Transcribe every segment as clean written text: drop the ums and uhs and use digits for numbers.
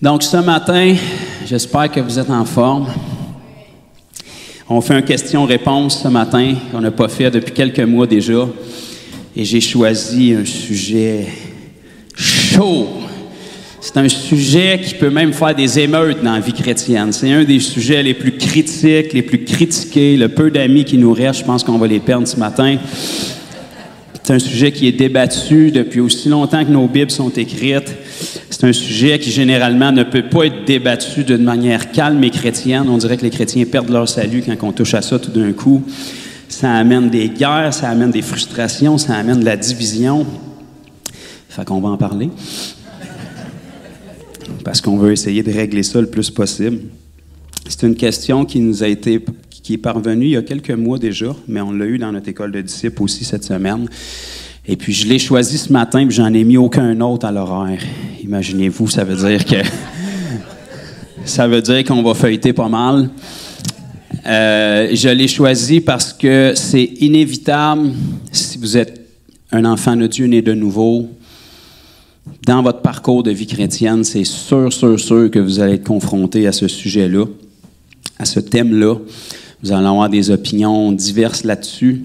Donc, ce matin, j'espère que vous êtes en forme. On fait un question-réponse ce matin qu'on n'a pas fait depuis quelques mois déjà. Et j'ai choisi un sujet chaud. C'est un sujet qui peut même faire des émeutes dans la vie chrétienne. C'est un des sujets les plus critiques, les plus critiqués. Le peu d'amis qui nous restent, je pense qu'on va les perdre ce matin. C'est un sujet qui est débattu depuis aussi longtemps que nos Bibles sont écrites. C'est un sujet qui, généralement, ne peut pas être débattu d'une manière calme et chrétienne. On dirait que les chrétiens perdent leur salut quand on touche à ça tout d'un coup. Ça amène des guerres, ça amène des frustrations, ça amène de la division. Fait qu'on va en parler. Parce qu'on veut essayer de régler ça le plus possible. C'est une question qui est parvenue il y a quelques mois déjà, mais on l'a eu dans notre école de disciples aussi cette semaine. Et puis, je l'ai choisi ce matin, puis j'en ai mis aucun autre à l'horaire. Imaginez-vous, ça veut dire qu'on va feuilleter pas mal. Je l'ai choisi parce que c'est inévitable, si vous êtes un enfant de Dieu né de nouveau, dans votre parcours de vie chrétienne, c'est sûr que vous allez être confronté à ce sujet-là, à ce thème-là. Vous allez avoir des opinions diverses là-dessus.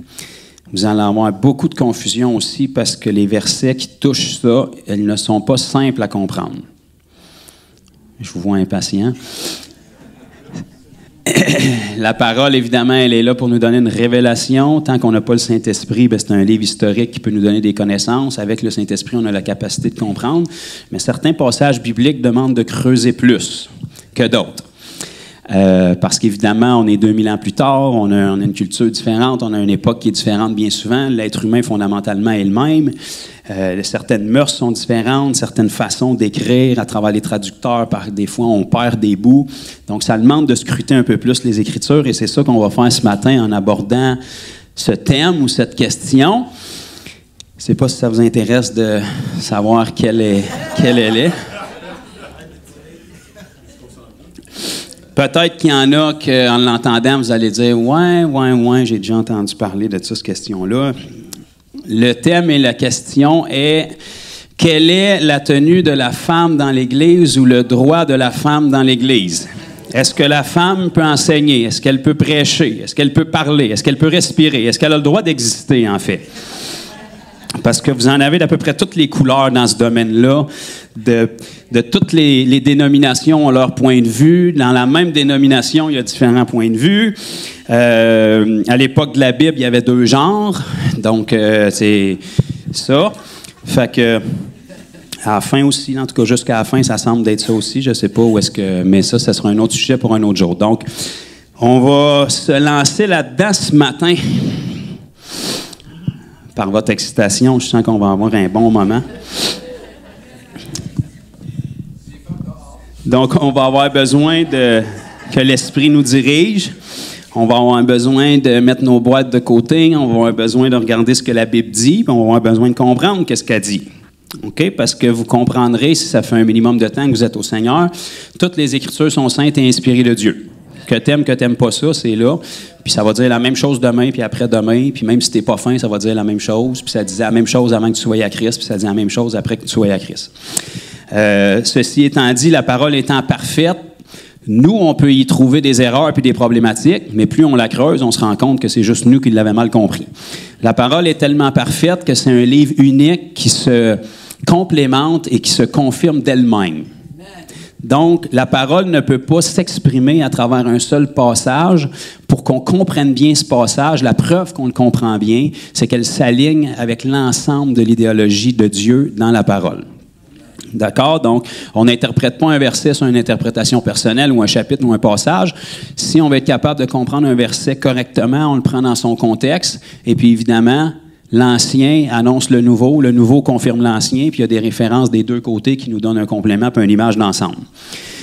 Vous allez avoir beaucoup de confusion aussi parce que les versets qui touchent ça, elles ne sont pas simples à comprendre. Je vous vois impatient. La parole, évidemment, elle est là pour nous donner une révélation. Tant qu'on n'a pas le Saint-Esprit, c'est un livre historique qui peut nous donner des connaissances. Avec le Saint-Esprit, on a la capacité de comprendre. Mais certains passages bibliques demandent de creuser plus que d'autres. Parce qu'évidemment, on est 2000 ans plus tard, on a une culture différente, on a une époque qui est différente bien souvent. L'être humain, fondamentalement, est le même. Certaines mœurs sont différentes, certaines façons d'écrire à travers les traducteurs, des fois, on perd des bouts. Donc, ça demande de scruter un peu plus les Écritures, et c'est ça qu'on va faire ce matin en abordant ce thème ou cette question. Je ne sais pas si ça vous intéresse de savoir quelle elle est. Peut-être qu'il y en a qu'en l'entendant, vous allez dire « Ouais, j'ai déjà entendu parler de ça, cette question-là. » Le thème et la question est « Quelle est la tenue de la femme dans l'Église ou le droit de la femme dans l'Église? » Est-ce que la femme peut enseigner? Est-ce qu'elle peut prêcher? Est-ce qu'elle peut parler? Est-ce qu'elle peut respirer? Est-ce qu'elle a le droit d'exister, en fait? Parce que vous en avez d'à peu près toutes les couleurs dans ce domaine-là, de toutes les dénominations ont leur point de vue. Dans la même dénomination, il y a différents points de vue. À l'époque de la Bible, il y avait 2 genres. Donc, c'est ça. Fait que, à la fin aussi, en tout cas jusqu'à la fin, ça semble d'être ça aussi. Je ne sais pas où est-ce que... Mais ça sera un autre sujet pour un autre jour. Donc, on va se lancer là-dedans ce matin. Par votre excitation, je sens qu'on va avoir un bon moment. Donc, on va avoir besoin que l'Esprit nous dirige. On va avoir besoin de mettre nos boîtes de côté. On va avoir besoin de regarder ce que la Bible dit. Puis on va avoir besoin de comprendre ce qu'elle dit. OK? Parce que vous comprendrez, si ça fait un minimum de temps que vous êtes au Seigneur, toutes les Écritures sont saintes et inspirées de Dieu. Que t'aimes pas ça, c'est là. Puis ça va dire la même chose demain, puis après-demain. Puis même si t'es pas fin, ça va dire la même chose. Puis ça disait la même chose avant que tu sois à Christ, puis ça dit la même chose après que tu sois à Christ. Ceci étant dit, la parole étant parfaite, nous, on peut y trouver des erreurs puis des problématiques, mais plus on la creuse, on se rend compte que c'est juste nous qui l'avons mal compris. La parole est tellement parfaite que c'est un livre unique qui se complémente et qui se confirme d'elle-même. Donc, la parole ne peut pas s'exprimer à travers un seul passage. Pour qu'on comprenne bien ce passage, la preuve qu'on le comprend bien, c'est qu'elle s'aligne avec l'ensemble de l'idéologie de Dieu dans la parole. D'accord? Donc, on n'interprète pas un verset sur une interprétation personnelle ou un chapitre ou un passage. Si on veut être capable de comprendre un verset correctement, on le prend dans son contexte. Et puis, évidemment, l'Ancien annonce le Nouveau confirme l'Ancien, puis il y a des références des deux côtés qui nous donnent un complément puis une image d'ensemble.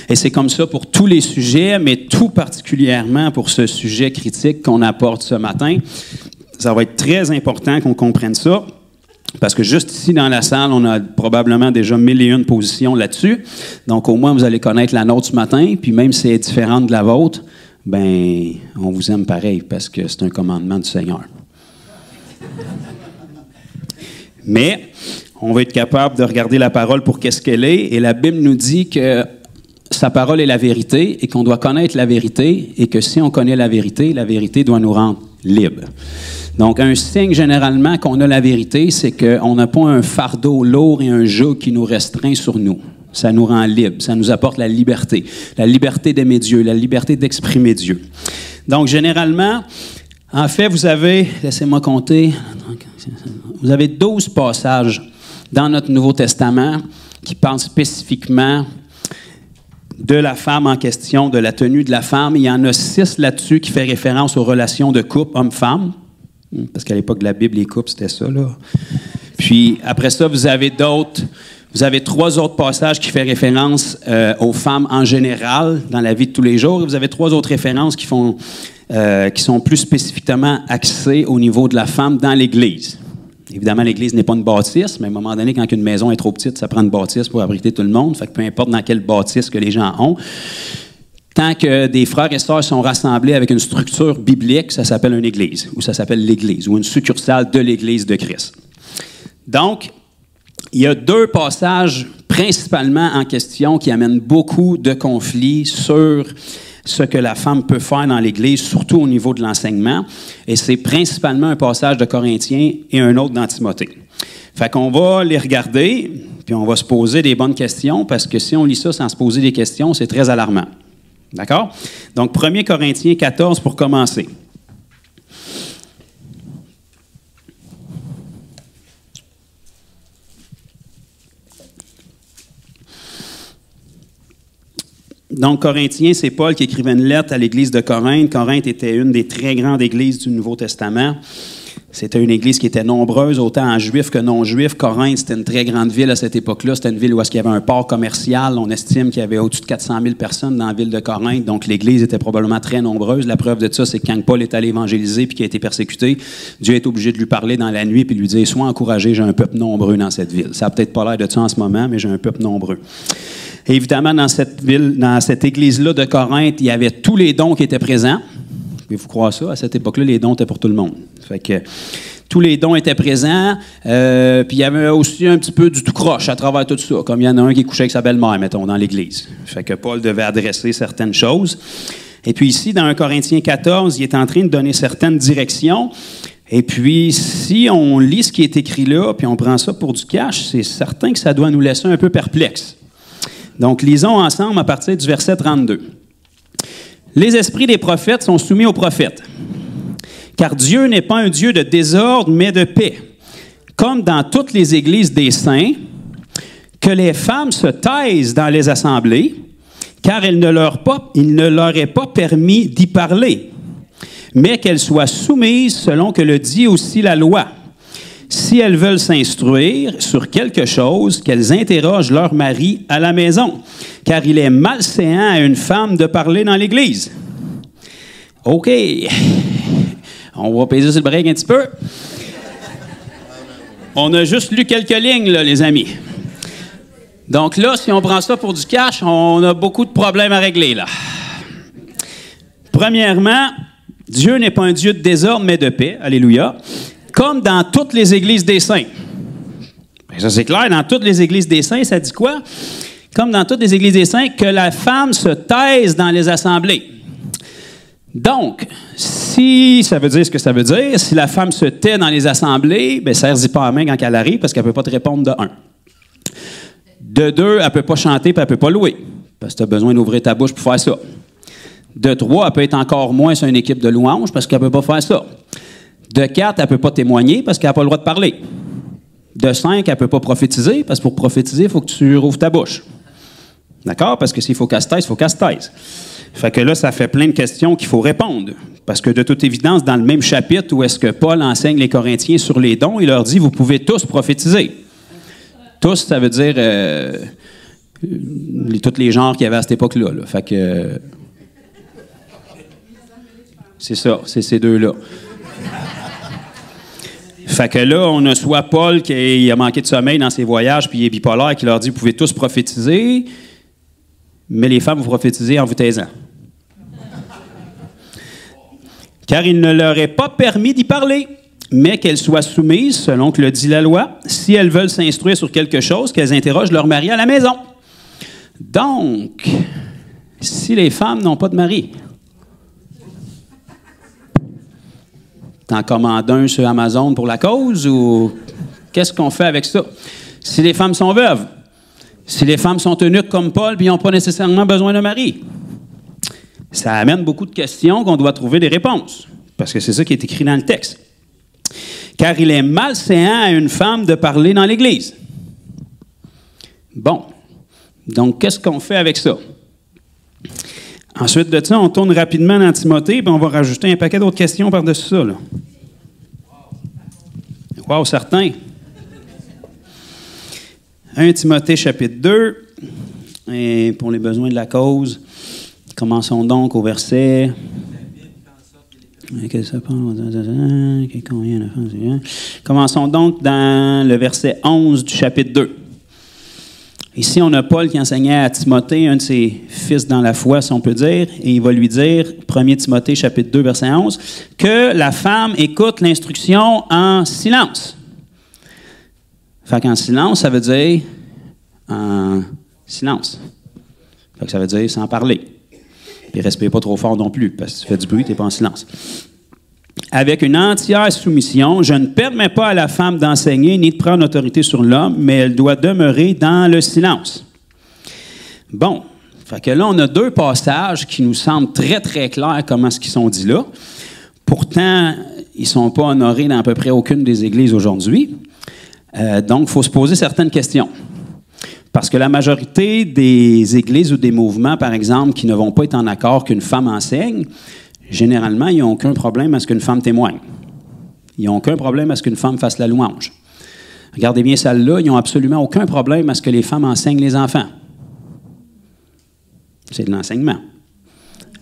Et c'est comme ça pour tous les sujets, mais tout particulièrement pour ce sujet critique qu'on apporte ce matin. Ça va être très important qu'on comprenne ça, parce que juste ici dans la salle, on a probablement déjà 1001 positions là-dessus. Donc au moins, vous allez connaître la nôtre ce matin, puis même si elle est différente de la vôtre, ben on vous aime pareil, parce que c'est un commandement du Seigneur. Mais on va être capable de regarder la parole pour qu'est-ce qu'elle est. Et la Bible nous dit que sa parole est la vérité et qu'on doit connaître la vérité et que si on connaît la vérité doit nous rendre libres. Donc, un signe généralement qu'on a la vérité, c'est qu'on n'a pas un fardeau lourd et un joug qui nous restreint sur nous. Ça nous rend libres, ça nous apporte la liberté d'aimer Dieu, la liberté d'exprimer Dieu. Donc, généralement, en fait, vous avez, laissez-moi compter, vous avez 12 passages dans notre Nouveau Testament qui parlent spécifiquement de la femme en question, de la tenue de la femme. Il y en a 6 là-dessus qui fait référence aux relations de couple homme-femme. Parce qu'à l'époque de la Bible, les couples, c'était ça, là. Puis, après ça, vous avez 3 autres passages qui font référence aux femmes en général dans la vie de tous les jours. Et vous avez 3 autres références qui sont plus spécifiquement axées au niveau de la femme dans l'Église. Évidemment, l'Église n'est pas une bâtisse, mais à un moment donné, quand une maison est trop petite, ça prend une bâtisse pour abriter tout le monde. Fait que peu importe dans quelle bâtisse que les gens ont, tant que des frères et sœurs sont rassemblés avec une structure biblique, ça s'appelle une église, ou ça s'appelle l'Église, ou une succursale de l'Église de Christ. Donc, il y a 2 passages principalement en question qui amènent beaucoup de conflits sur ce que la femme peut faire dans l'Église, surtout au niveau de l'enseignement. Et c'est principalement un passage de Corinthiens et un autre dans Timothée. Fait qu'on va les regarder, puis on va se poser des bonnes questions, parce que si on lit ça sans se poser des questions, c'est très alarmant. D'accord? Donc, 1 Corinthiens 14 pour commencer. Donc, Corinthiens, c'est Paul qui écrivait une lettre à l'église de Corinthe. Corinthe était une des très grandes églises du Nouveau Testament. C'était une église qui était nombreuse, autant en juifs que non-juifs. Corinthe, c'était une très grande ville à cette époque-là. C'était une ville où il y avait un port commercial. On estime qu'il y avait au-dessus de 400 000 personnes dans la ville de Corinthe. Donc, l'église était probablement très nombreuse. La preuve de ça, c'est que quand Paul est allé évangéliser puis qu'il a été persécuté, Dieu est obligé de lui parler dans la nuit puis lui dire « Sois encouragé, j'ai un peuple nombreux dans cette ville. » Ça n'a peut-être pas l'air de ça en ce moment, mais j'ai un peuple nombreux. Et évidemment, dans cette église-là de Corinthe, il y avait tous les dons qui étaient présents. Pouvez-vous croire ça? À cette époque-là, les dons étaient pour tout le monde. Fait que tous les dons étaient présents. Puis il y avait aussi un petit peu du tout croche à travers tout ça. Comme il y en a un qui couchait avec sa belle-mère, mettons, dans l'église. Fait que Paul devait adresser certaines choses. Et puis ici, dans 1 Corinthiens 14, il est en train de donner certaines directions. Et puis, si on lit ce qui est écrit là, puis on prend ça pour du cash, c'est certain que ça doit nous laisser un peu perplexes. Donc, lisons ensemble à partir du verset 32. « Les esprits des prophètes sont soumis aux prophètes, car Dieu n'est pas un Dieu de désordre, mais de paix. Comme dans toutes les églises des saints, que les femmes se taisent dans les assemblées, car il ne leur est pas permis d'y parler, mais qu'elles soient soumises selon que le dit aussi la loi. Si elles veulent s'instruire sur quelque chose, qu'elles interrogent leur mari à la maison, car il est malséant à une femme de parler dans l'Église. » OK. On va peser sur le break un petit peu. On a juste lu quelques lignes, là, les amis. Donc là, si on prend ça pour du cash, on a beaucoup de problèmes à régler, là. Premièrement, Dieu n'est pas un Dieu de désordre, mais de paix. Alléluia. Comme dans toutes les églises des saints. Bien, ça, c'est clair. Dans toutes les églises des saints, ça dit quoi? Comme dans toutes les églises des saints, que la femme se taise dans les assemblées. Donc, si ça veut dire ce que ça veut dire, si la femme se tait dans les assemblées, bien, serre-y pas la main quand elle arrive parce qu'elle ne peut pas te répondre de 1. De 2, elle ne peut pas chanter et elle ne peut pas louer parce que tu as besoin d'ouvrir ta bouche pour faire ça. De 3, elle peut être encore moins sur une équipe de louanges parce qu'elle ne peut pas faire ça. De 4, elle ne peut pas témoigner parce qu'elle n'a pas le droit de parler. De 5, elle ne peut pas prophétiser parce que pour prophétiser, il faut que tu rouvres ta bouche. D'accord? Parce que s'il faut qu'elle se taise, il faut qu'elle se taise. Fait que là, ça fait plein de questions qu'il faut répondre. Parce que de toute évidence, dans le même chapitre où est-ce que Paul enseigne les Corinthiens sur les dons, il leur dit, vous pouvez tous prophétiser. Tous, ça veut dire tous les genres qu'il y avait à cette époque-là. Là. Fait que c'est ça, c'est ces deux-là. Fait que là, on a soit Paul qui a manqué de sommeil dans ses voyages, puis il est bipolaire, qui leur dit, vous pouvez tous prophétiser, mais les femmes, vous prophétisez en vous taisant. Car il ne leur est pas permis d'y parler, mais qu'elles soient soumises, selon que le dit la loi, si elles veulent s'instruire sur quelque chose, qu'elles interrogent leur mari à la maison. Donc, si les femmes n'ont pas de mari, t'en commandes un sur Amazon pour la cause ou qu'est-ce qu'on fait avec ça? Si les femmes sont veuves, si les femmes sont eunuques comme Paul puis n'ont pas nécessairement besoin d'un mari, ça amène beaucoup de questions qu'on doit trouver des réponses, parce que c'est ça qui est écrit dans le texte. Car il est malséant à une femme de parler dans l'Église. Bon, donc qu'est-ce qu'on fait avec ça? Ensuite de ça, on tourne rapidement dans Timothée, puis on va rajouter un paquet d'autres questions par-dessus ça. Là. Wow, certain. 1 Timothée chapitre 2, et pour les besoins de la cause, commençons donc au verset... Commençons donc dans le verset 11 du chapitre 2. Ici, on a Paul qui enseignait à Timothée, un de ses fils dans la foi, si on peut dire, et il va lui dire, 1 Timothée chapitre 2, verset 11, que la femme écoute l'instruction en silence. Fait qu'en silence, ça veut dire en silence. Fait que ça veut dire sans parler. Puis respire pas trop fort non plus, parce que si tu fais du bruit, tu n'es pas en silence. Avec une entière soumission, je ne permets pas à la femme d'enseigner ni de prendre autorité sur l'homme, mais elle doit demeurer dans le silence. Bon, fait que là, on a deux passages qui nous semblent très, très clairs comment ce qu'ils sont dits là. Pourtant, ils ne sont pas honorés dans à peu près aucune des églises aujourd'hui. Donc, il faut se poser certaines questions. Parce que la majorité des églises ou des mouvements, par exemple, qui ne vont pas être en accord qu'une femme enseigne, généralement, ils n'ont aucun problème à ce qu'une femme témoigne. Ils n'ont aucun problème à ce qu'une femme fasse la louange. Regardez bien celle-là, ils n'ont absolument aucun problème à ce que les femmes enseignent les enfants. C'est de l'enseignement.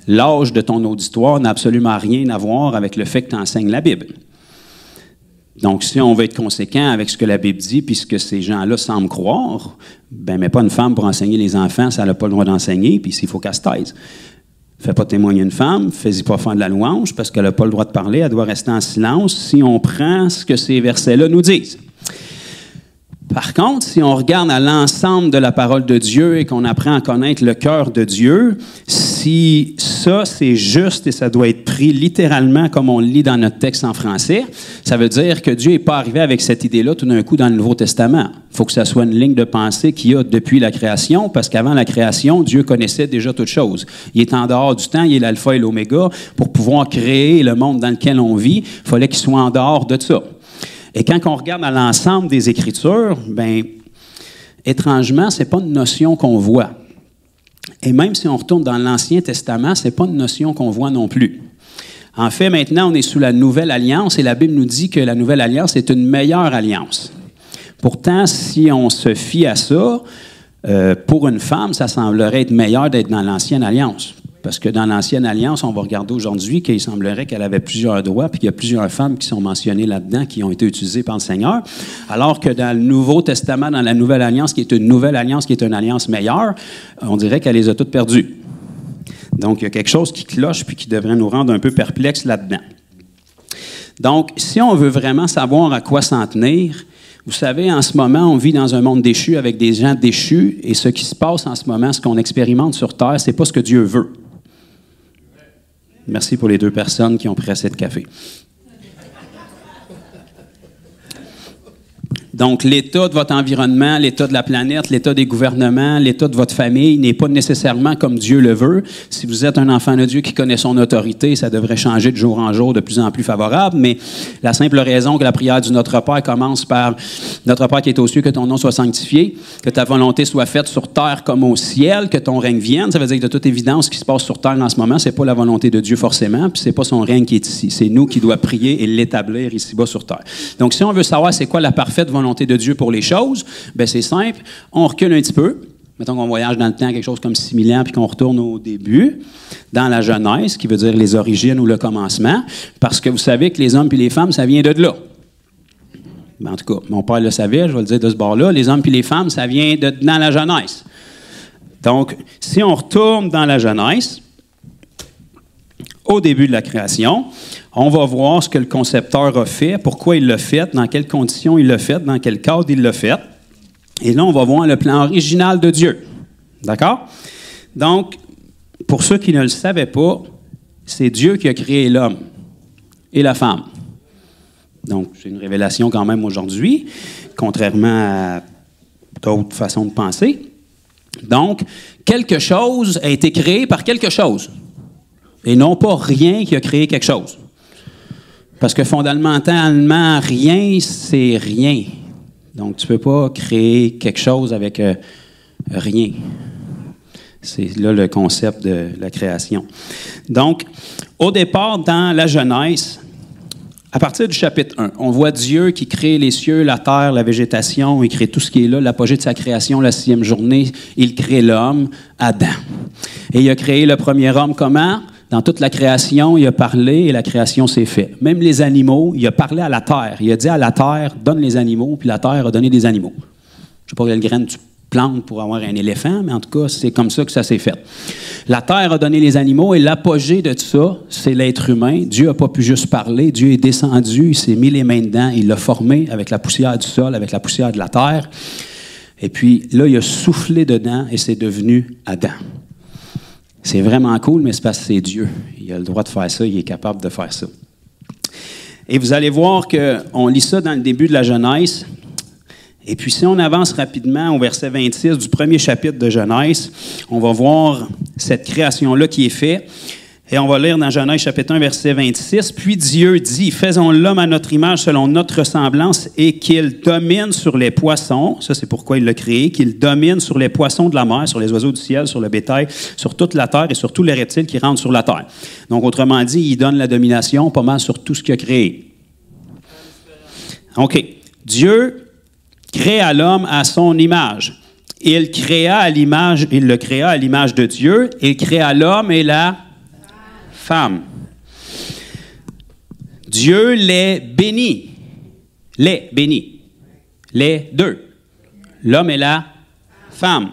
L'âge de ton auditoire n'a absolument rien à voir avec le fait que tu enseignes la Bible. Donc, si on veut être conséquent avec ce que la Bible dit puis ce que ces gens-là semblent croire, ben, mets pas une femme pour enseigner les enfants si elle n'a pas le droit d'enseigner, puis s'il faut qu'elle se taise. Fais pas témoigner une femme, fais-y pas faire de la louange parce qu'elle n'a pas le droit de parler, elle doit rester en silence si on prend ce que ces versets-là nous disent. Par contre, si on regarde à l'ensemble de la parole de Dieu et qu'on apprend à connaître le cœur de Dieu, si ça, c'est juste et ça doit être pris littéralement comme on le lit dans notre texte en français, ça veut dire que Dieu n'est pas arrivé avec cette idée-là tout d'un coup dans le Nouveau Testament. Il faut que ça soit une ligne de pensée qu'il y a depuis la création, parce qu'avant la création, Dieu connaissait déjà toutes choses. Il est en dehors du temps, il est l'alpha et l'oméga. Pour pouvoir créer le monde dans lequel on vit, il fallait qu'il soit en dehors de ça. Et quand on regarde à l'ensemble des Écritures, bien, étrangement, ce n'est pas une notion qu'on voit. Et même si on retourne dans l'Ancien Testament, ce n'est pas une notion qu'on voit non plus. En fait, maintenant, on est sous la Nouvelle Alliance et la Bible nous dit que la Nouvelle Alliance est une meilleure alliance. Pourtant, si on se fie à ça, pour une femme, ça semblerait être meilleur d'être dans l'Ancienne Alliance. Parce que dans l'Ancienne Alliance, on va regarder aujourd'hui qu'il semblerait qu'elle avait plusieurs droits, puis qu'il y a plusieurs femmes qui sont mentionnées là-dedans, qui ont été utilisées par le Seigneur, alors que dans le Nouveau Testament, dans la Nouvelle Alliance, qui est une nouvelle alliance, qui est une alliance meilleure, on dirait qu'elle les a toutes perdues. Donc, il y a quelque chose qui cloche, puis qui devrait nous rendre un peu perplexes là-dedans. Donc, si on veut vraiment savoir à quoi s'en tenir, vous savez, en ce moment, on vit dans un monde déchu avec des gens déchus, et ce qui se passe en ce moment, ce qu'on expérimente sur Terre, c'est pas ce que Dieu veut. Merci pour les 2 personnes qui ont pris assez de café. Donc, l'état de votre environnement, l'état de la planète, l'état des gouvernements, l'état de votre famille n'est pas nécessairement comme Dieu le veut. Si vous êtes un enfant de Dieu qui connaît son autorité, ça devrait changer de jour en jour de plus en plus favorable, mais la simple raison que la prière du Notre Père commence par « Notre Père qui est aux cieux, que ton nom soit sanctifié, que ta volonté soit faite sur terre comme au ciel, que ton règne vienne », ça veut dire que de toute évidence, ce qui se passe sur terre en ce moment, c'est pas la volonté de Dieu forcément, puis c'est pas son règne qui est ici. C'est nous qui doit prier et l'établir ici-bas sur terre. Donc, si on veut savoir c'est quoi la parfaite volonté de Dieu pour les choses, bien c'est simple, on recule un petit peu. Mettons qu'on voyage dans le temps quelque chose comme 6000 ans puis qu'on retourne au début, dans la Genèse, qui veut dire les origines ou le commencement, parce que vous savez que les hommes puis les femmes, ça vient de là. Ben, en tout cas, mon père le savait, je vais le dire de ce bord-là, les hommes puis les femmes, ça vient de dans la Genèse. Donc, si on retourne dans la Genèse, au début de la création, On va voir ce que le concepteur a fait, pourquoi il l'a fait, dans quelles conditions il l'a fait, dans quel cadre il l'a fait. Et là, on va voir le plan original de Dieu. D'accord? Donc, pour ceux qui ne le savaient pas, c'est Dieu qui a créé l'homme et la femme. Donc, c'est une révélation quand même aujourd'hui, contrairement à d'autres façons de penser. Donc, quelque chose a été créé par quelque chose, et non pas rien qui a créé quelque chose. Parce que fondamentalement, rien, c'est rien. Donc, tu ne peux pas créer quelque chose avec rien. C'est là le concept de la création. Donc, au départ, dans la Genèse, à partir du chapitre 1, on voit Dieu qui crée les cieux, la terre, la végétation, il crée tout ce qui est là, l'apogée de sa création, la 6e journée, il crée l'homme, Adam. Et il a créé le premier homme comment? Dans toute la création, il a parlé et la création s'est faite. Même les animaux, il a parlé à la terre. Il a dit à la terre, donne les animaux, puis la terre a donné des animaux. Je ne sais pas quelle graine tu plantes pour avoir un éléphant, mais en tout cas, c'est comme ça que ça s'est fait. La terre a donné les animaux et l'apogée de tout ça, c'est l'être humain. Dieu n'a pas pu juste parler. Dieu est descendu, il s'est mis les mains dedans, il l'a formé avec la poussière du sol, avec la poussière de la terre. Et puis là, il a soufflé dedans et c'est devenu Adam. C'est vraiment cool, mais c'est parce que c'est Dieu. Il a le droit de faire ça, il est capable de faire ça. Et vous allez voir qu'on lit ça dans le début de la Genèse. Et puis si on avance rapidement au verset 26 du premier chapitre de Genèse, on va voir cette création-là qui est faite. Et on va lire dans Genèse chapitre 1, verset 26. « Puis Dieu dit, faisons l'homme à notre image selon notre ressemblance et qu'il domine sur les poissons. » Ça, c'est pourquoi il l'a créé. « Qu'il domine sur les poissons de la mer, sur les oiseaux du ciel, sur le bétail, sur toute la terre et sur tous les reptiles qui rentrent sur la terre. » Donc, autrement dit, il donne la domination pas mal sur tout ce qu'il a créé. OK. Dieu créa l'homme à son image. Il le créa à l'image de Dieu. Il créa l'homme et la femme. Dieu les bénit. Les bénit. Les deux. L'homme et la femme.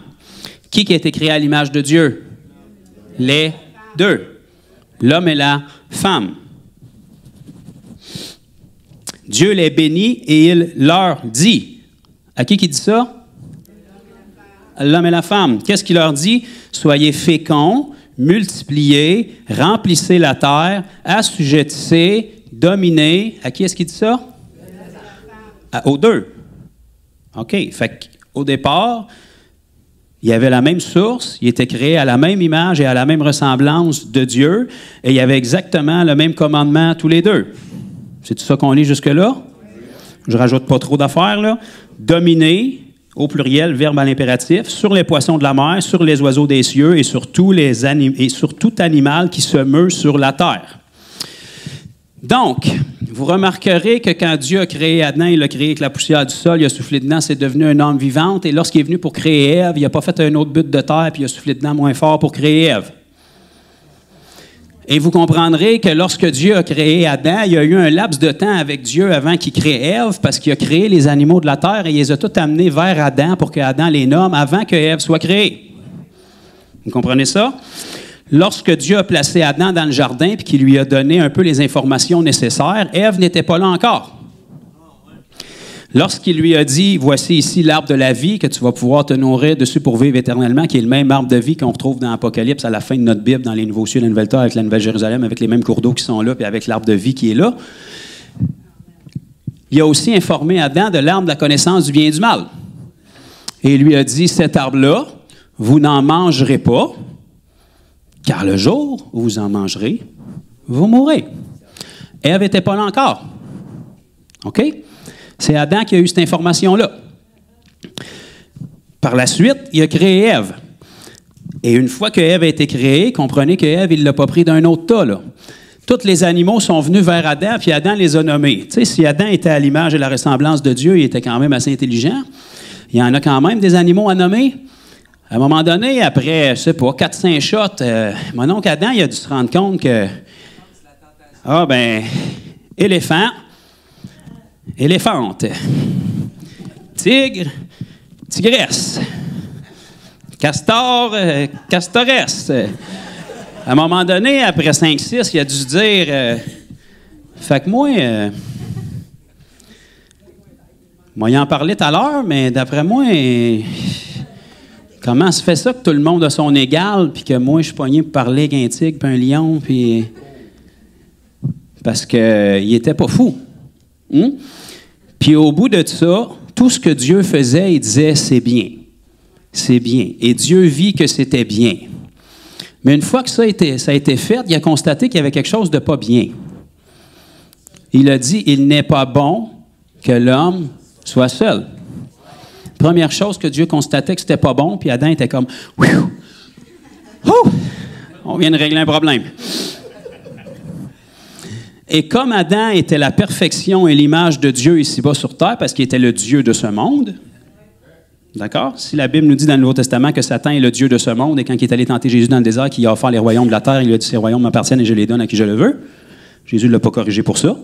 Qui a été créé à l'image de Dieu? Les deux. L'homme et la femme. Dieu les bénit et il leur dit. À qui dit ça? L'homme et la femme. Qu'est-ce qu'il leur dit? Soyez féconds, multipliez, remplissez la terre, assujettissez, dominez. À qui est-ce qu'il dit ça? Aux deux. OK. Fait qu'au départ, il y avait la même source, il était créé à la même image et à la même ressemblance de Dieu, et il y avait exactement le même commandement tous les deux. C'est tout ça qu'on lit jusque-là? Je ne rajoute pas trop d'affaires, là. Dominer, au pluriel, verbe à l'impératif, sur les poissons de la mer, sur les oiseaux des cieux et sur tout animal qui se meut sur la terre. Donc, vous remarquerez que quand Dieu a créé Adam, il l'a créé avec la poussière du sol, il a soufflé dedans, c'est devenu un homme vivante. Et lorsqu'il est venu pour créer Ève, il n'a pas fait un autre but de terre, puis il a soufflé dedans moins fort pour créer Ève. Et vous comprendrez que lorsque Dieu a créé Adam, il y a eu un laps de temps avec Dieu avant qu'il crée Ève, parce qu'il a créé les animaux de la terre et il les a tous amenés vers Adam pour que Adam les nomme avant que Ève soit créée. Vous comprenez ça? Lorsque Dieu a placé Adam dans le jardin et qu'il lui a donné un peu les informations nécessaires, Ève n'était pas là encore. Lorsqu'il lui a dit, voici ici l'arbre de la vie, que tu vas pouvoir te nourrir dessus pour vivre éternellement, qui est le même arbre de vie qu'on retrouve dans l'Apocalypse à la fin de notre Bible, dans les Nouveaux cieux et la Nouvelle Terre, avec la Nouvelle Jérusalem, avec les mêmes cours d'eau qui sont là, puis avec l'arbre de vie qui est là. Il a aussi informé Adam de l'arbre de la connaissance du bien et du mal. Et il lui a dit, cet arbre-là, vous n'en mangerez pas, car le jour où vous en mangerez, vous mourrez. Ève n'était pas là encore. OK? C'est Adam qui a eu cette information-là. Par la suite, il a créé Ève. Et une fois que Ève a été créée, comprenez que Ève, il ne l'a pas pris d'un autre tas, là. Tous les animaux sont venus vers Adam, puis Adam les a nommés. Tu sais, si Adam était à l'image et la ressemblance de Dieu, il était quand même assez intelligent. Il y en a quand même des animaux à nommer. À un moment donné, après, je sais pas, 4-5 shots, mon oncle Adam, il a dû se rendre compte que... éléphant... éléphante, tigre, tigresse, castor, castoresse. À un moment donné, après 5-6, il a dû se dire, Fait que moi, moi, il en parlait tout à l'heure, mais d'après moi, comment se fait ça que tout le monde a son égal, puis que moi, je suis pogné pour parler avec un tigre, puis un lion, puis... Parce qu'il était pas fou. Puis au bout de ça, tout ce que Dieu faisait, il disait, c'est bien. C'est bien. Et Dieu vit que c'était bien. Mais une fois que ça a été fait, il a constaté qu'il y avait quelque chose de pas bien. Il a dit, il n'est pas bon que l'homme soit seul. Première chose que Dieu constatait que c'était pas bon, puis Adam était comme, on vient de régler un problème. Et comme Adam était la perfection et l'image de Dieu ici-bas sur terre, parce qu'il était le Dieu de ce monde, d'accord? Si la Bible nous dit dans le Nouveau Testament que Satan est le Dieu de ce monde, et quand il est allé tenter Jésus dans le désert, qu'il a offert les royaumes de la terre, il lui a dit, ces royaumes m'appartiennent et je les donne à qui je le veux. Jésus ne l'a pas corrigé pour ça.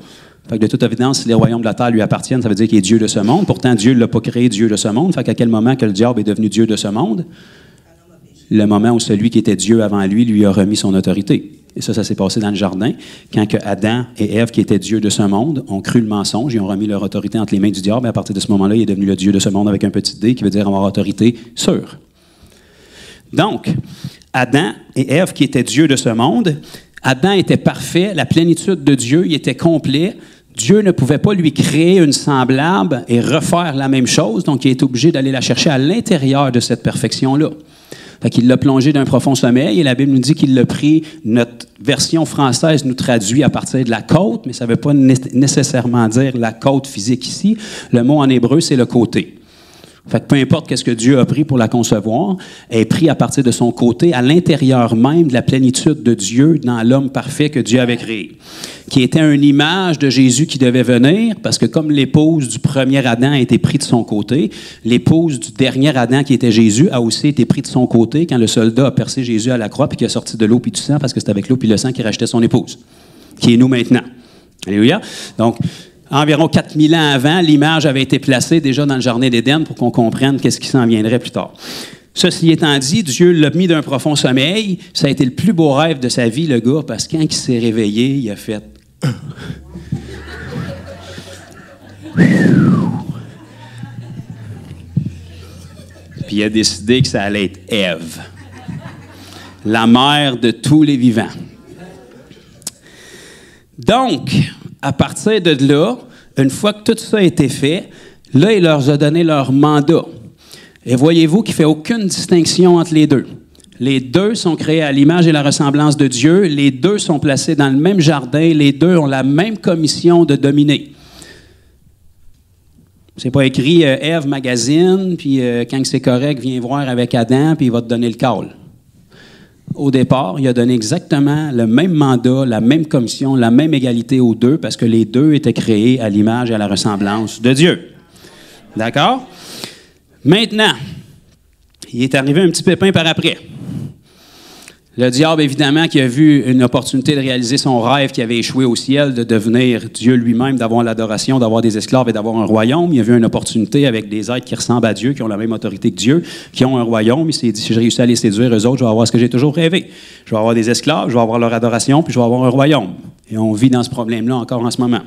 Fait que de toute évidence, si les royaumes de la terre lui appartiennent, ça veut dire qu'il est Dieu de ce monde. Pourtant, Dieu ne l'a pas créé Dieu de ce monde. Fait qu'à quel moment que le diable est devenu Dieu de ce monde? Le moment où celui qui était Dieu avant lui a remis son autorité. Et ça s'est passé dans le jardin, quand que Adam et Ève, qui étaient dieux de ce monde, ont cru le mensonge et ont remis leur autorité entre les mains du diable. Et à partir de ce moment-là, il est devenu le Dieu de ce monde avec un petit D, qui veut dire avoir autorité sûre. Donc, Adam et Ève, qui étaient dieux de ce monde, Adam était parfait, la plénitude de Dieu, il était complet. Dieu ne pouvait pas lui créer une semblable et refaire la même chose, donc il est obligé d'aller la chercher à l'intérieur de cette perfection-là. Fait qu'il l'a plongé d'un profond sommeil, et la Bible nous dit qu'il l'a pris, notre version française nous traduit à partir de la côte, mais ça ne veut pas nécessairement dire la côte physique ici. Le mot en hébreu, c'est le côté. Fait que peu importe qu'est-ce que Dieu a pris pour la concevoir, elle est pris à partir de son côté, à l'intérieur même de la plénitude de Dieu dans l'homme parfait que Dieu avait créé, qui était une image de Jésus qui devait venir, parce que comme l'épouse du premier Adam a été prise de son côté, l'épouse du dernier Adam qui était Jésus a aussi été prise de son côté quand le soldat a percé Jésus à la croix puis qu'il a sorti de l'eau puis du sang, parce que c'est avec l'eau puis le sang qu'il rachetait son épouse, qui est nous maintenant. Alléluia. Donc, environ 4000 ans avant, l'image avait été placée déjà dans le jardin d'Éden pour qu'on comprenne qu'est-ce qui s'en viendrait plus tard. Ceci étant dit, Dieu l'a mis d'un profond sommeil. Ça a été le plus beau rêve de sa vie, le gars, parce que quand il s'est réveillé, il a fait... Puis il a décidé que ça allait être Ève, la mère de tous les vivants. Donc, à partir de là, une fois que tout ça a été fait, là, il leur a donné leur mandat. Et voyez-vous qu'il ne fait aucune distinction entre les deux. Les deux sont créés à l'image et la ressemblance de Dieu. Les deux sont placés dans le même jardin. Les deux ont la même commission de dominer. C'est pas écrit Ève magazine, puis quand c'est correct, viens voir avec Adam, puis il va te donner le call. Au départ, il a donné exactement le même mandat, la même commission, la même égalité aux deux, parce que les deux étaient créés à l'image et à la ressemblance de Dieu. D'accord? Maintenant, il est arrivé un petit pépin par après. Le diable, évidemment, qui a vu une opportunité de réaliser son rêve qui avait échoué au ciel, de devenir Dieu lui-même, d'avoir l'adoration, d'avoir des esclaves et d'avoir un royaume. Il a vu une opportunité avec des êtres qui ressemblent à Dieu, qui ont la même autorité que Dieu, qui ont un royaume. Il s'est dit, si je réussis à les séduire, eux autres, je vais avoir ce que j'ai toujours rêvé. Je vais avoir des esclaves, je vais avoir leur adoration, puis je vais avoir un royaume. Et on vit dans ce problème-là encore en ce moment.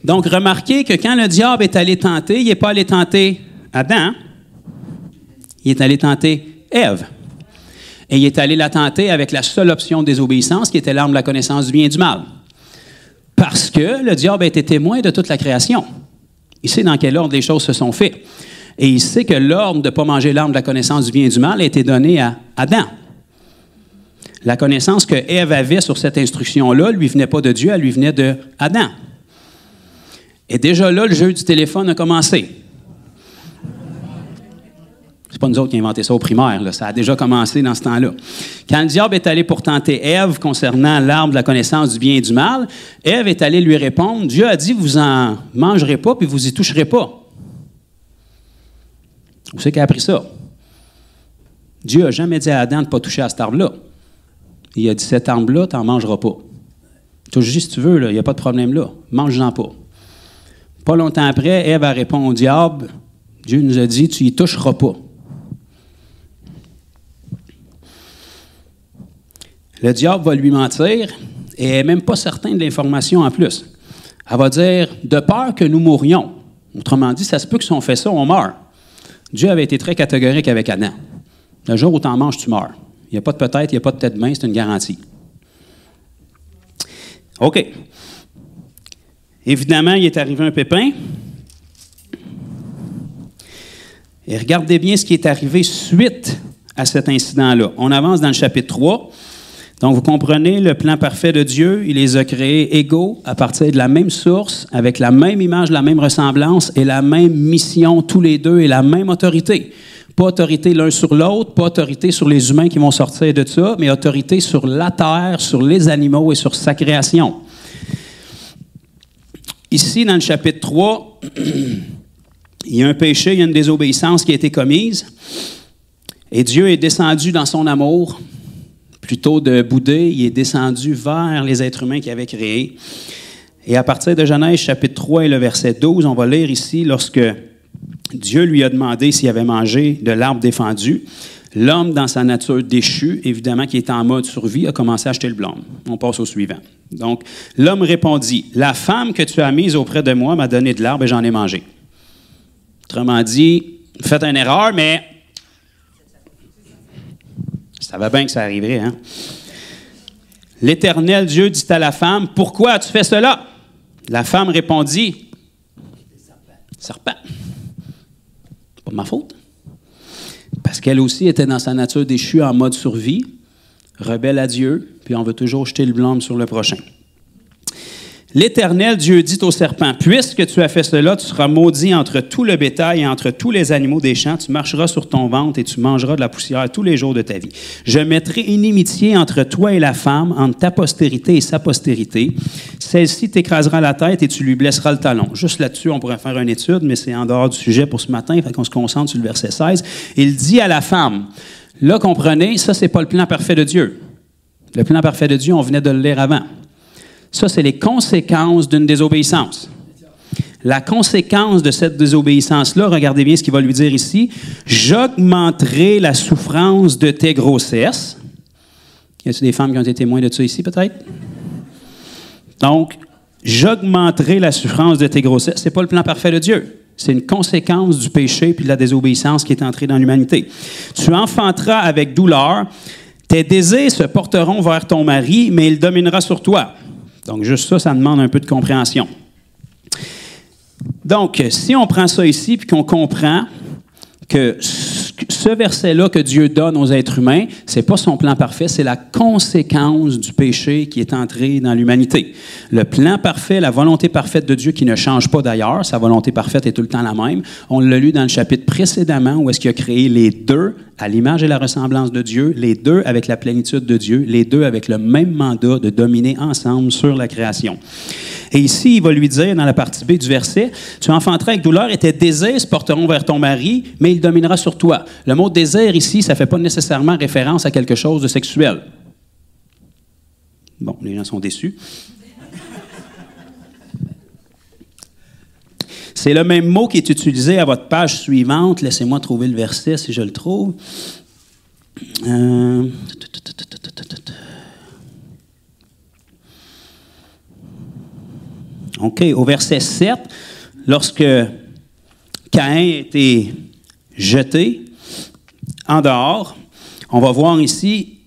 Donc, remarquez que quand le diable est allé tenter, il n'est pas allé tenter Adam, il est allé tenter Ève. Et il est allé la tenter avec la seule option de désobéissance, qui était l'arme de la connaissance du bien et du mal. Parce que le diable a été témoin de toute la création. Il sait dans quel ordre les choses se sont faites. Et il sait que l'ordre de ne pas manger l'arme de la connaissance du bien et du mal a été donné à Adam. La connaissance que Ève avait sur cette instruction-là ne lui venait pas de Dieu, elle lui venait de Adam. Et déjà là, le jeu du téléphone a commencé. C'est pas nous autres qui avons inventé ça au primaire, là. Ça a déjà commencé dans ce temps-là. Quand le diable est allé pour tenter Ève concernant l'arbre de la connaissance du bien et du mal, Ève est allée lui répondre, Dieu a dit, vous en mangerez pas puis vous y toucherez pas. Où c'est qu'elle a appris ça? Dieu n'a jamais dit à Adam de ne pas toucher à cet arbre-là. Il a dit, cet arbre-là, tu n'en mangeras pas. Touche juste si tu veux, il n'y a pas de problème là. Mange-en pas. Pas longtemps après, Ève a répondu au diable, Dieu nous a dit, tu y toucheras pas. Le diable va lui mentir Et elle n'est même pas certaine de l'information en plus. Elle va dire, de peur que nous mourions. Autrement dit, ça se peut que si on fait ça, on meurt. Dieu avait été très catégorique avec Adam. Le jour où tu en manges, tu meurs. Il n'y a pas de peut-être, il n'y a pas de tête main, c'est une garantie. OK. Évidemment, il est arrivé un pépin. Et regardez bien ce qui est arrivé suite à cet incident-là. On avance dans le chapitre 3. Donc, vous comprenez le plan parfait de Dieu. Il les a créés égaux à partir de la même source, avec la même image, la même ressemblance et la même mission, tous les deux, et la même autorité. Pas autorité l'un sur l'autre, pas autorité sur les humains qui vont sortir de ça, mais autorité sur la terre, sur les animaux et sur sa création. Ici, dans le chapitre 3, il y a un péché, il y a une désobéissance qui a été commise. Et Dieu est descendu dans son amour, plutôt de bouder, il est descendu vers les êtres humains qu'il avait créés. Et à partir de Genèse, chapitre 3 et le verset 12, on va lire ici, lorsque Dieu lui a demandé s'il avait mangé de l'arbre défendu, l'homme, dans sa nature déchue, évidemment qui est en mode survie, a commencé à acheter le blâme. On passe au suivant. Donc, l'homme répondit, « La femme que tu as mise auprès de moi m'a donné de l'arbre et j'en ai mangé. » Autrement dit, faites une erreur, mais ça va bien que ça arriverait, hein? L'Éternel Dieu dit à la femme, « Pourquoi as-tu fait cela? » La femme répondit, « Serpent. C'est pas de ma faute. » Parce qu'elle aussi était dans sa nature déchue en mode survie, rebelle à Dieu, puis on veut toujours jeter le blâme sur le prochain. L'Éternel Dieu dit au serpent, « Puisque tu as fait cela, tu seras maudit entre tout le bétail et entre tous les animaux des champs. Tu marcheras sur ton ventre et tu mangeras de la poussière tous les jours de ta vie. Je mettrai inimitié entre toi et la femme, entre ta postérité et sa postérité. Celle-ci t'écrasera la tête et tu lui blesseras le talon. » Juste là-dessus, on pourrait faire une étude, mais c'est en dehors du sujet pour ce matin, fait qu'on se concentre sur le verset 16. Il dit à la femme, là, comprenez, ça, c'est pas le plan parfait de Dieu. Le plan parfait de Dieu, on venait de le lire avant. Ça, c'est les conséquences d'une désobéissance. La conséquence de cette désobéissance-là, regardez bien ce qu'il va lui dire ici. « J'augmenterai la souffrance de tes grossesses. » Y a-t-il des femmes qui ont été témoins de ça ici, peut-être? Donc, « J'augmenterai la souffrance de tes grossesses. » Ce n'est pas le plan parfait de Dieu. C'est une conséquence du péché puis de la désobéissance qui est entrée dans l'humanité. « Tu enfanteras avec douleur. Tes désirs se porteront vers ton mari, mais il dominera sur toi. » Donc, juste ça, ça demande un peu de compréhension. Donc, si on prend ça ici puis qu'on comprend que ce verset-là que Dieu donne aux êtres humains, ce n'est pas son plan parfait, c'est la conséquence du péché qui est entré dans l'humanité. Le plan parfait, la volonté parfaite de Dieu qui ne change pas d'ailleurs, sa volonté parfaite est tout le temps la même. On l'a lu dans le chapitre précédemment où est-ce qu'il a créé les deux à l'image et la ressemblance de Dieu, les deux avec la plénitude de Dieu, les deux avec le même mandat de dominer ensemble sur la création. Et ici, il va lui dire, dans la partie B du verset, « Tu enfanteras avec douleur et tes désirs se porteront vers ton mari, mais il dominera sur toi. » Le mot « désir » ici, ça ne fait pas nécessairement référence à quelque chose de sexuel. Bon, les gens sont déçus. C'est le même mot qui est utilisé à votre page suivante. Laissez-moi trouver le verset si je le trouve. OK, au verset 7, lorsque Caïn a été jeté en dehors, on va voir ici,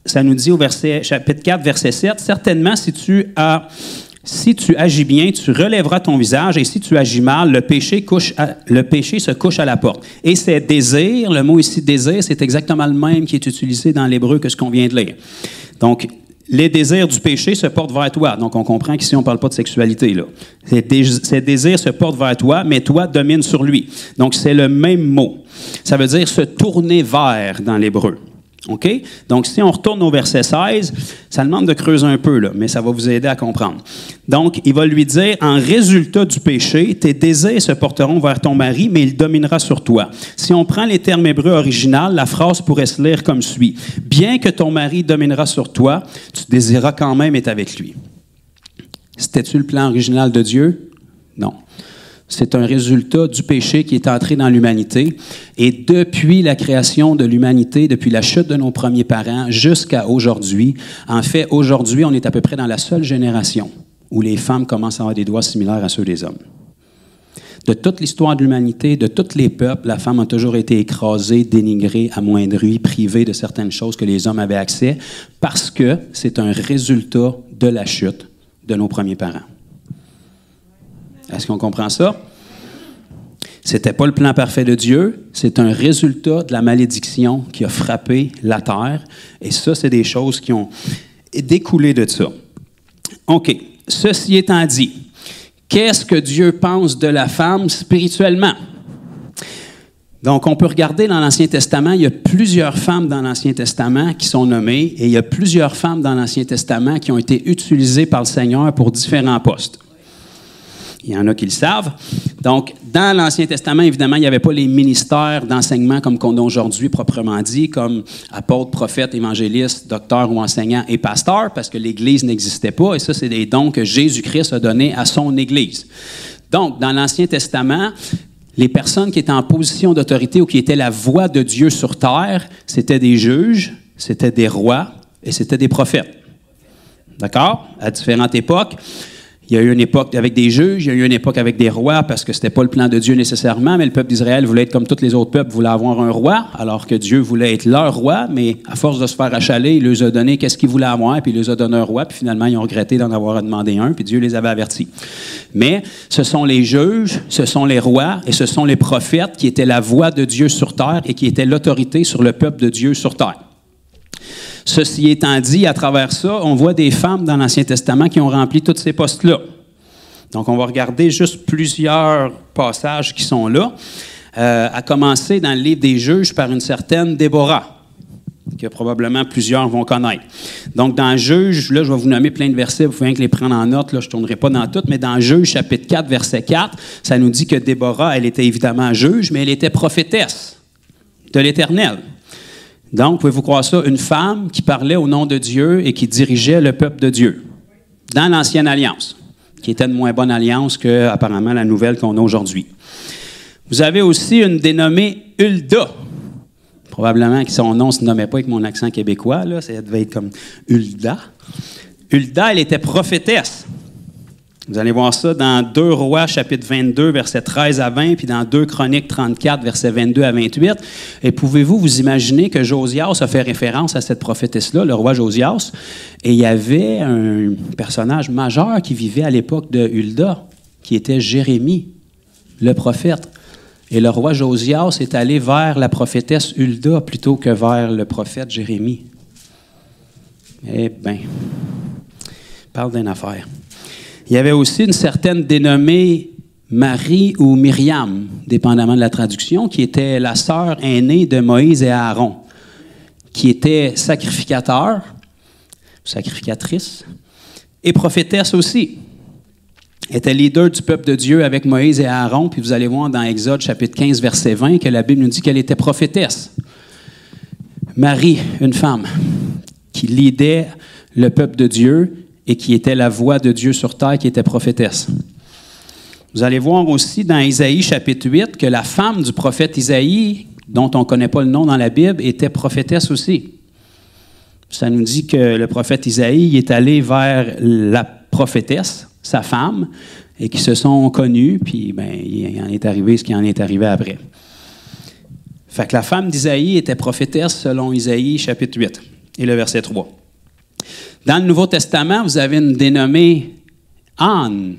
ça nous dit au chapitre 4, verset 7, « Certainement, si tu agis bien, tu relèveras ton visage, et si tu agis mal, le péché se couche à la porte. » Et ces désirs, le mot ici « désir », c'est exactement le même qui est utilisé dans l'hébreu que ce qu'on vient de lire. Donc, les désirs du péché se portent vers toi. Donc, on comprend qu'ici, on ne parle pas de sexualité, là. Ces désirs se portent vers toi, mais toi domines sur lui. Donc, c'est le même mot. Ça veut dire se tourner vers dans l'hébreu. OK? Donc, si on retourne au verset 16, ça demande de creuser un peu, là, mais ça va vous aider à comprendre. Donc, il va lui dire, « En résultat du péché, tes désirs se porteront vers ton mari, mais il dominera sur toi. » Si on prend les termes hébreux originaux, la phrase pourrait se lire comme suit. « Bien que ton mari dominera sur toi, tu désireras quand même être avec lui. » C'était-tu le plan original de Dieu? Non. C'est un résultat du péché qui est entré dans l'humanité. Et depuis la création de l'humanité, depuis la chute de nos premiers parents jusqu'à aujourd'hui, en fait, aujourd'hui, on est à peu près dans la seule génération où les femmes commencent à avoir des droits similaires à ceux des hommes. De toute l'histoire de l'humanité, de tous les peuples, la femme a toujours été écrasée, dénigrée, amoindrie, privée de certaines choses que les hommes avaient accès, parce que c'est un résultat de la chute de nos premiers parents. Est-ce qu'on comprend ça? C'était pas le plan parfait de Dieu, c'est un résultat de la malédiction qui a frappé la terre. Et ça, c'est des choses qui ont découlé de ça. OK. Ceci étant dit, qu'est-ce que Dieu pense de la femme spirituellement? Donc, on peut regarder dans l'Ancien Testament, il y a plusieurs femmes dans l'Ancien Testament qui sont nommées et il y a plusieurs femmes dans l'Ancien Testament qui ont été utilisées par le Seigneur pour différents postes. Il y en a qui le savent. Donc, dans l'Ancien Testament, évidemment, il n'y avait pas les ministères d'enseignement comme qu'on a aujourd'hui, proprement dit, comme apôtres, prophètes, évangélistes, docteurs ou enseignants et pasteurs, parce que l'Église n'existait pas. Et ça, c'est des dons que Jésus-Christ a donnés à son Église. Donc, dans l'Ancien Testament, les personnes qui étaient en position d'autorité ou qui étaient la voix de Dieu sur terre, c'était des juges, c'était des rois et c'était des prophètes. D'accord? À différentes époques. Il y a eu une époque avec des juges, il y a eu une époque avec des rois, parce que ce n'était pas le plan de Dieu nécessairement, mais le peuple d'Israël voulait être comme tous les autres peuples, voulait avoir un roi, alors que Dieu voulait être leur roi, mais à force de se faire achaler, il leur a donné qu'est-ce qu'ils voulaient avoir, puis il leur a donné un roi, puis finalement, ils ont regretté d'en avoir demandé un, puis Dieu les avait avertis. Mais ce sont les juges, ce sont les rois, et ce sont les prophètes qui étaient la voix de Dieu sur terre et qui étaient l'autorité sur le peuple de Dieu sur terre. Ceci étant dit, à travers ça, on voit des femmes dans l'Ancien Testament qui ont rempli tous ces postes-là. Donc, on va regarder juste plusieurs passages qui sont là, à commencer dans le livre des Juges par une certaine Déborah, que probablement plusieurs vont connaître. Donc, dans Juges, là, je vais vous nommer plein de versets, vous pouvez rien que les prendre en note, là, je ne tournerai pas dans tout, mais dans Juges, chapitre 4, verset 4, ça nous dit que Déborah, elle était évidemment juge, mais elle était prophétesse de l'Éternel. Donc, pouvez-vous croire ça? Une femme qui parlait au nom de Dieu et qui dirigeait le peuple de Dieu dans l'Ancienne Alliance, qui était une moins bonne alliance que, apparemment, la nouvelle qu'on a aujourd'hui. Vous avez aussi une dénommée Hulda. Probablement que son nom ne se nommait pas avec mon accent québécois, là, ça devait être comme Hulda. Hulda, elle était prophétesse. Vous allez voir ça dans 2 Rois, chapitre 22, versets 13 à 20, puis dans 2 Chroniques 34, versets 22 à 28. Et pouvez-vous vous imaginer que Josias a fait référence à cette prophétesse-là, le roi Josias, et il y avait un personnage majeur qui vivait à l'époque de Hulda, qui était Jérémie, le prophète. Et le roi Josias est allé vers la prophétesse Hulda plutôt que vers le prophète Jérémie. Eh bien, parle d'une affaire. Il y avait aussi une certaine dénommée Marie ou Myriam, dépendamment de la traduction, qui était la sœur aînée de Moïse et Aaron, qui était sacrificateur, sacrificatrice, et prophétesse aussi. Elle était leader du peuple de Dieu avec Moïse et Aaron, puis vous allez voir dans Exode chapitre 15, verset 20, que la Bible nous dit qu'elle était prophétesse. Marie, une femme, qui leadait le peuple de Dieu, et qui était la voix de Dieu sur terre, qui était prophétesse. Vous allez voir aussi dans Isaïe chapitre 8 que la femme du prophète Isaïe, dont on ne connaît pas le nom dans la Bible, était prophétesse aussi. Ça nous dit que le prophète Isaïe est allé vers la prophétesse, sa femme, et qui se sont connus, puis ben, il en est arrivé ce qui en est arrivé après. Fait que la femme d'Isaïe était prophétesse selon Isaïe chapitre 8 et le verset 3. Dans le Nouveau Testament, vous avez une dénommée Anne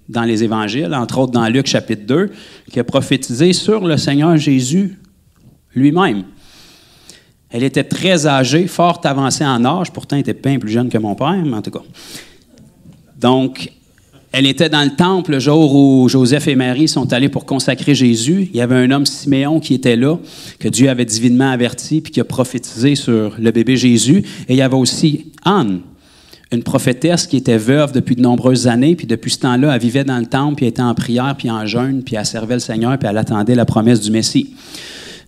dans les Évangiles, entre autres dans Luc chapitre 2, qui a prophétisé sur le Seigneur Jésus lui-même. Elle était très âgée, fort avancée en âge, pourtant elle était bien plus jeune que mon père, mais en tout cas. Donc, elle était dans le temple le jour où Joseph et Marie sont allés pour consacrer Jésus. Il y avait un homme, Siméon, qui était là, que Dieu avait divinement averti, puis qui a prophétisé sur le bébé Jésus. Et il y avait aussi Anne, une prophétesse qui était veuve depuis de nombreuses années, puis depuis ce temps-là, elle vivait dans le temple, puis elle était en prière, puis en jeûne, puis elle servait le Seigneur, puis elle attendait la promesse du Messie.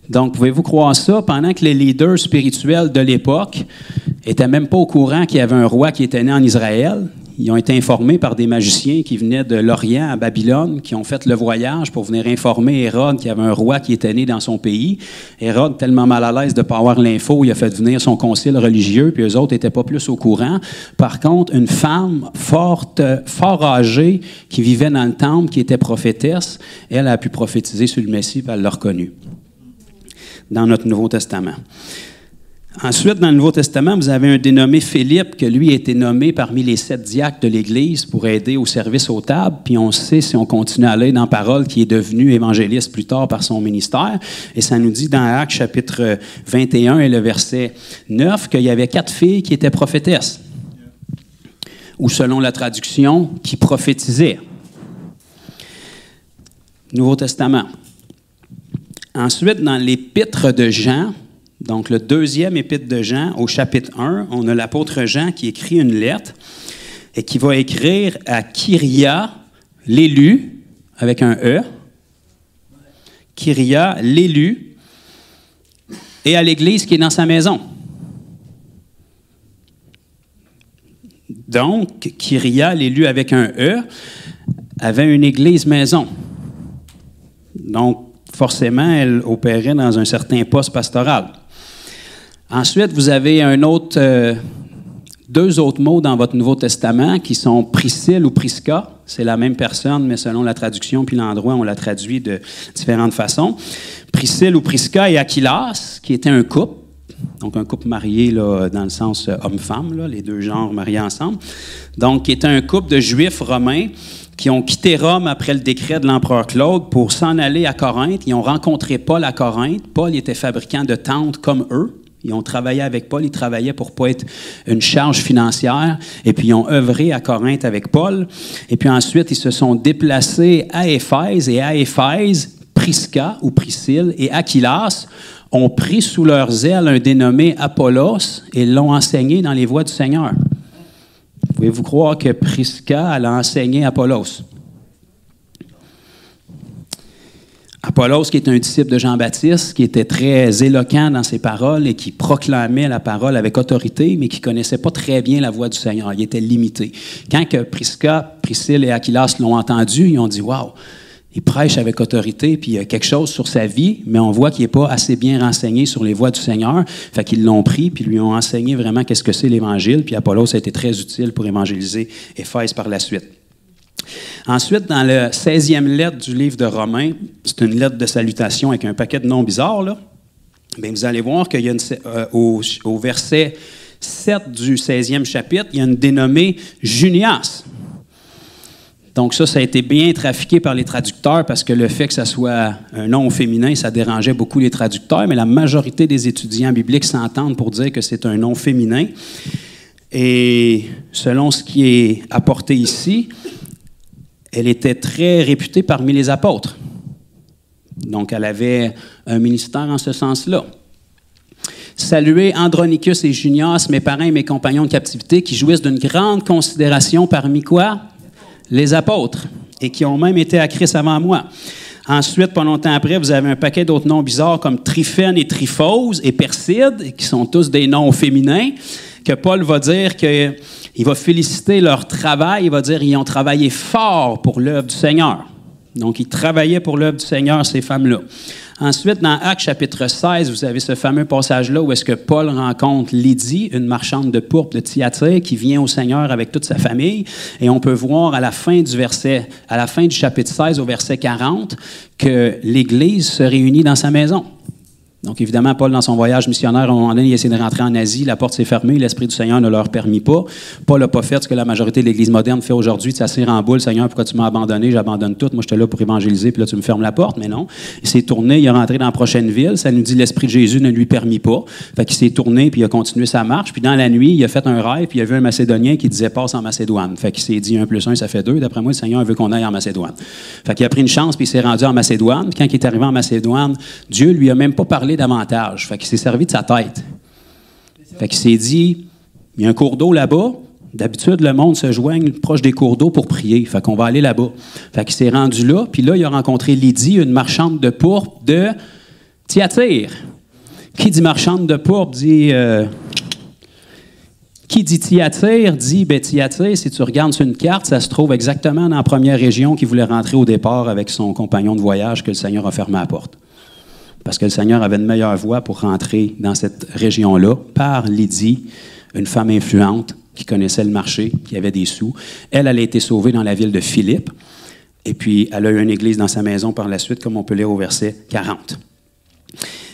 Donc, pouvez-vous croire ça? Pendant que les leaders spirituels de l'époque n'étaient même pas au courant qu'il y avait un roi qui était né en Israël, ils ont été informés par des magiciens qui venaient de l'Orient à Babylone, qui ont fait le voyage pour venir informer Hérode qu'il y avait un roi qui était né dans son pays. Hérode, tellement mal à l'aise de ne pas avoir l'info, il a fait venir son concile religieux, puis eux autres n'étaient pas plus au courant. Par contre, une femme fort âgée qui vivait dans le temple, qui était prophétesse, elle a pu prophétiser sur le Messie, puis elle l'a reconnu dans notre Nouveau Testament. Ensuite, dans le Nouveau Testament, vous avez un dénommé Philippe, que lui a été nommé parmi les 7 diacres de l'Église pour aider au service aux tables. Puis on sait, si on continue à aller dans la parole, qu'il est devenu évangéliste plus tard par son ministère. Et ça nous dit dans Actes chapitre 21 et le verset 9 qu'il y avait 4 filles qui étaient prophétesses. Ou selon la traduction, qui prophétisaient. Nouveau Testament. Ensuite, dans l'épître de Jean, donc le 2e épître de Jean, au chapitre 1, on a l'apôtre Jean qui écrit une lettre et qui va écrire à Kyria, l'élu, avec un E, Kyria, l'élu, et à l'Église qui est dans sa maison. Donc, Kyria, l'élu avec un E, avait une Église maison. Donc, forcément, elle opérait dans un certain poste pastoral. Ensuite, vous avez deux autres mots dans votre Nouveau Testament qui sont Priscille ou Prisca. C'est la même personne, mais selon la traduction puis l'endroit, on la traduit de différentes façons. Priscille ou Prisca et Aquilas, qui était un couple. Donc, un couple marié là, dans le sens homme-femme, là, les deux genres mariés ensemble. Donc, qui était un couple de Juifs romains qui ont quitté Rome après le décret de l'empereur Claude pour s'en aller à Corinthe. Ils ont rencontré Paul à Corinthe. Paul était fabricant de tentes comme eux. Ils ont travaillé avec Paul. Ils travaillaient pour ne pas être une charge financière. Et puis, ils ont œuvré à Corinthe avec Paul. Et puis ensuite, ils se sont déplacés à Éphèse. Et à Éphèse, Prisca ou Priscille et Aquilas ont pris sous leurs ailes un dénommé Apollos et l'ont enseigné dans les voies du Seigneur. Pouvez-vous croire que Prisca, elle a enseigné Apollos? Apollos, qui est un disciple de Jean-Baptiste, qui était très éloquent dans ses paroles et qui proclamait la parole avec autorité, mais qui ne connaissait pas très bien la voix du Seigneur. Il était limité. Quand que Prisca, Priscille et Aquilas l'ont entendu, ils ont dit « Wow! » Il prêche avec autorité, puis il y a quelque chose sur sa vie, mais on voit qu'il n'est pas assez bien renseigné sur les voies du Seigneur. Fait qu'ils l'ont pris, puis lui ont enseigné vraiment qu'est-ce que c'est l'Évangile. Puis Apollos a été très utile pour évangéliser Éphèse par la suite. Ensuite, dans la 16e lettre du livre de Romains, c'est une lettre de salutation avec un paquet de noms bizarres, là. Bien, vous allez voir qu'il y a au verset 7 du 16e chapitre, il y a une dénommée Junias. Donc ça a été bien trafiqué par les traducteurs parce que le fait que ça soit un nom au féminin, ça dérangeait beaucoup les traducteurs, mais la majorité des étudiants bibliques s'entendent pour dire que c'est un nom féminin. Et selon ce qui est apporté ici, elle était très réputée parmi les apôtres. Donc elle avait un ministère en ce sens-là. Saluez Andronicus et Junias, mes parrains et mes compagnons de captivité, qui jouissent d'une grande considération parmi quoi? Les apôtres, et qui ont même été à Christ avant moi. Ensuite, pas longtemps après, vous avez un paquet d'autres noms bizarres comme Tryphène et Tryphose et Perside, qui sont tous des noms féminins, que Paul va dire qu'il va féliciter leur travail, il va dire qu'ils ont travaillé fort pour l'œuvre du Seigneur. Donc, ils travaillaient pour l'œuvre du Seigneur, ces femmes-là. Ensuite, dans Actes chapitre 16, vous avez ce fameux passage-là où est-ce que Paul rencontre Lydie, une marchande de pourpre de Thyatire, qui vient au Seigneur avec toute sa famille. Et on peut voir à la fin du chapitre 16, au verset 40, que l'Église se réunit dans sa maison. Donc, évidemment, Paul, dans son voyage missionnaire, à un moment donné, il essaie de rentrer en Asie, la porte s'est fermée, l'Esprit du Seigneur ne leur permit pas. Paul n'a pas fait ce que la majorité de l'Église moderne fait aujourd'hui, de s'asseoir en boule, Seigneur, pourquoi tu m'as abandonné, j'abandonne tout, moi j'étais là pour évangéliser, puis là tu me fermes la porte, mais non. Il s'est tourné, il est rentré dans la prochaine ville, ça nous dit l'Esprit de Jésus ne lui permit pas. Fait qu'il s'est tourné, puis il a continué sa marche, puis dans la nuit, il a fait un rêve, puis il a vu un Macédonien qui disait « Passe en Macédoine ». Fait qu'il s'est dit 1 + 1, ça fait 2, d'après moi, le Seigneur veut qu'on aille en Macédoine. Fait qu'il a pris une chance, puis il s'est rendu en Macédoine, puis quand il est arrivé en Macédoine, Dieu lui a même pas parlé davantage. Fait qu'il s'est servi de sa tête. Fait qu'il s'est dit, il y a un cours d'eau là-bas. D'habitude, le monde se joigne proche des cours d'eau pour prier. Fait qu'on va aller là-bas. Fait qu'il s'est rendu là. Puis là, il a rencontré Lydie, une marchande de pourpre de Thyatire. Qui dit marchande de pourpre dit Qui dit Thyatire, dit Thyatire, si tu regardes sur une carte, ça se trouve exactement dans la première région qu'il voulait rentrer au départ avec son compagnon de voyage que le Seigneur a fermé la porte. Parce que le Seigneur avait une meilleure voie pour rentrer dans cette région-là par Lydie, une femme influente qui connaissait le marché, qui avait des sous. Elle a été sauvée dans la ville de Philippe. Et puis, elle a eu une église dans sa maison par la suite, comme on peut lire au verset 40.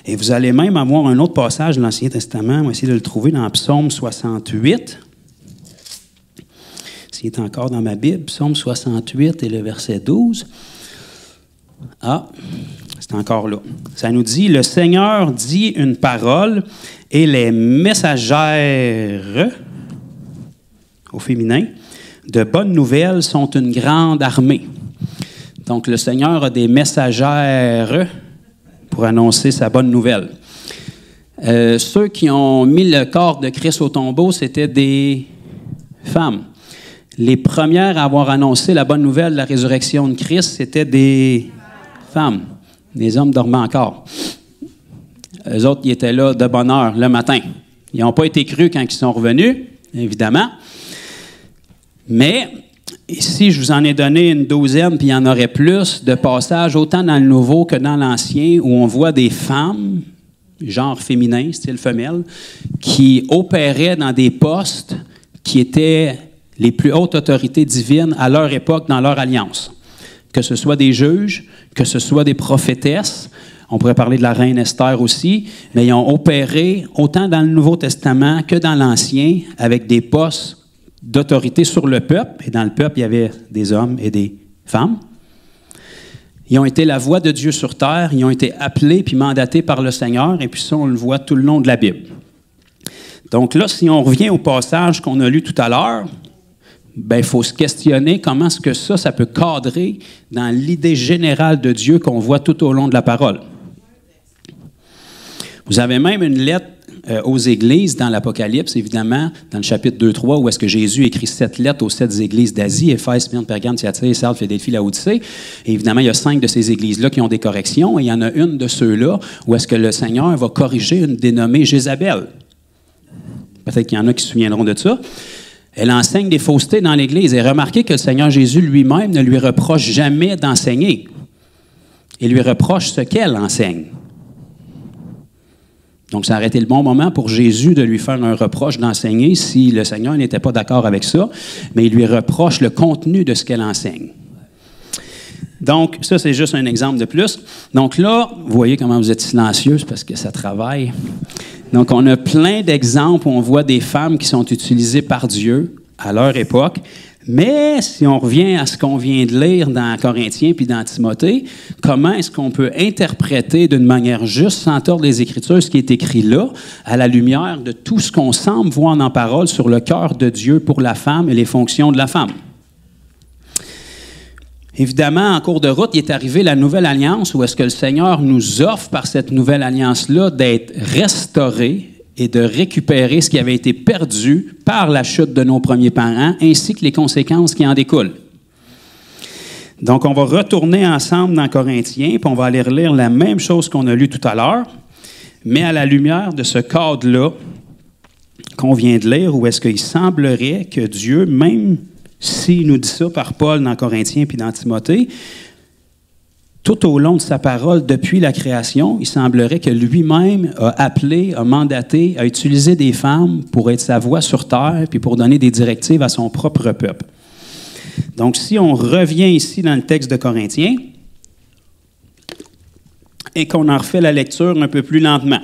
Et vous allez même avoir un autre passage de l'Ancien Testament. On va essayer de le trouver dans Psaume 68. S'il est encore dans ma Bible, Psaume 68 et le verset 12. Ah, c'est encore là. Ça nous dit, « Le Seigneur dit une parole et les messagères, au féminin, de bonnes nouvelles sont une grande armée. » Donc, le Seigneur a des messagères pour annoncer sa bonne nouvelle. Ceux qui ont mis le corps de Christ au tombeau, c'était des femmes. Les premières à avoir annoncé la bonne nouvelle de la résurrection de Christ, c'était des femmes. Les hommes dormaient encore. Eux autres, ils étaient là de bonne heure le matin. Ils n'ont pas été crus quand ils sont revenus, évidemment. Mais ici, je vous en ai donné une douzaine, puis il y en aurait plus de passages, autant dans le Nouveau que dans l'Ancien, où on voit des femmes, genre féminin, style femelle, qui opéraient dans des postes qui étaient les plus hautes autorités divines à leur époque dans leur alliance. Que ce soit des juges, que ce soit des prophétesses, on pourrait parler de la reine Esther aussi, mais ils ont opéré autant dans le Nouveau Testament que dans l'Ancien avec des postes d'autorité sur le peuple. Et dans le peuple, il y avait des hommes et des femmes. Ils ont été la voix de Dieu sur terre, ils ont été appelés puis mandatés par le Seigneur, et puis ça, on le voit tout le long de la Bible. Donc là, si on revient au passage qu'on a lu tout à l'heure, ben, il faut se questionner comment est-ce que ça peut cadrer dans l'idée générale de Dieu qu'on voit tout au long de la parole. Vous avez même une lettre aux églises dans l'Apocalypse, évidemment, dans le chapitre 2-3, où est-ce que Jésus écrit 7 lettres aux 7 églises d'Asie, Éphèse, Smyrne, Pergame, Thyatire, Sardes, Philadelphie, Laodicée. Et évidemment, il y a 5 de ces églises-là qui ont des corrections, et il y en a une de ceux-là où est-ce que le Seigneur va corriger une dénommée Jézabel. Peut-être qu'il y en a qui se souviendront de ça. Elle enseigne des faussetés dans l'Église. Et remarquez que le Seigneur Jésus lui-même ne lui reproche jamais d'enseigner. Il lui reproche ce qu'elle enseigne. Donc, ça aurait été le bon moment pour Jésus de lui faire un reproche d'enseigner si le Seigneur n'était pas d'accord avec ça, mais il lui reproche le contenu de ce qu'elle enseigne. Donc, ça, c'est juste un exemple de plus. Donc là, vous voyez comment vous êtes silencieux, c'est parce que ça travaille. Donc, on a plein d'exemples où on voit des femmes qui sont utilisées par Dieu à leur époque. Mais si on revient à ce qu'on vient de lire dans Corinthiens puis dans Timothée, comment est-ce qu'on peut interpréter d'une manière juste, sans tordre les Écritures, ce qui est écrit là, à la lumière de tout ce qu'on semble voir en parole sur le cœur de Dieu pour la femme et les fonctions de la femme? Évidemment, en cours de route, il est arrivé la nouvelle alliance où est-ce que le Seigneur nous offre par cette nouvelle alliance-là d'être restaurés et de récupérer ce qui avait été perdu par la chute de nos premiers parents, ainsi que les conséquences qui en découlent. Donc, on va retourner ensemble dans Corinthiens, puis on va aller relire la même chose qu'on a lu tout à l'heure, mais à la lumière de ce cadre-là qu'on vient de lire, où est-ce qu'il semblerait que Dieu, même s'il nous dit ça par Paul dans Corinthiens puis dans Timothée, tout au long de sa parole, depuis la création, il semblerait que lui-même a appelé, a mandaté, a utilisé des femmes pour être sa voix sur terre puis pour donner des directives à son propre peuple. Donc, si on revient ici dans le texte de Corinthiens et qu'on en refait la lecture un peu plus lentement.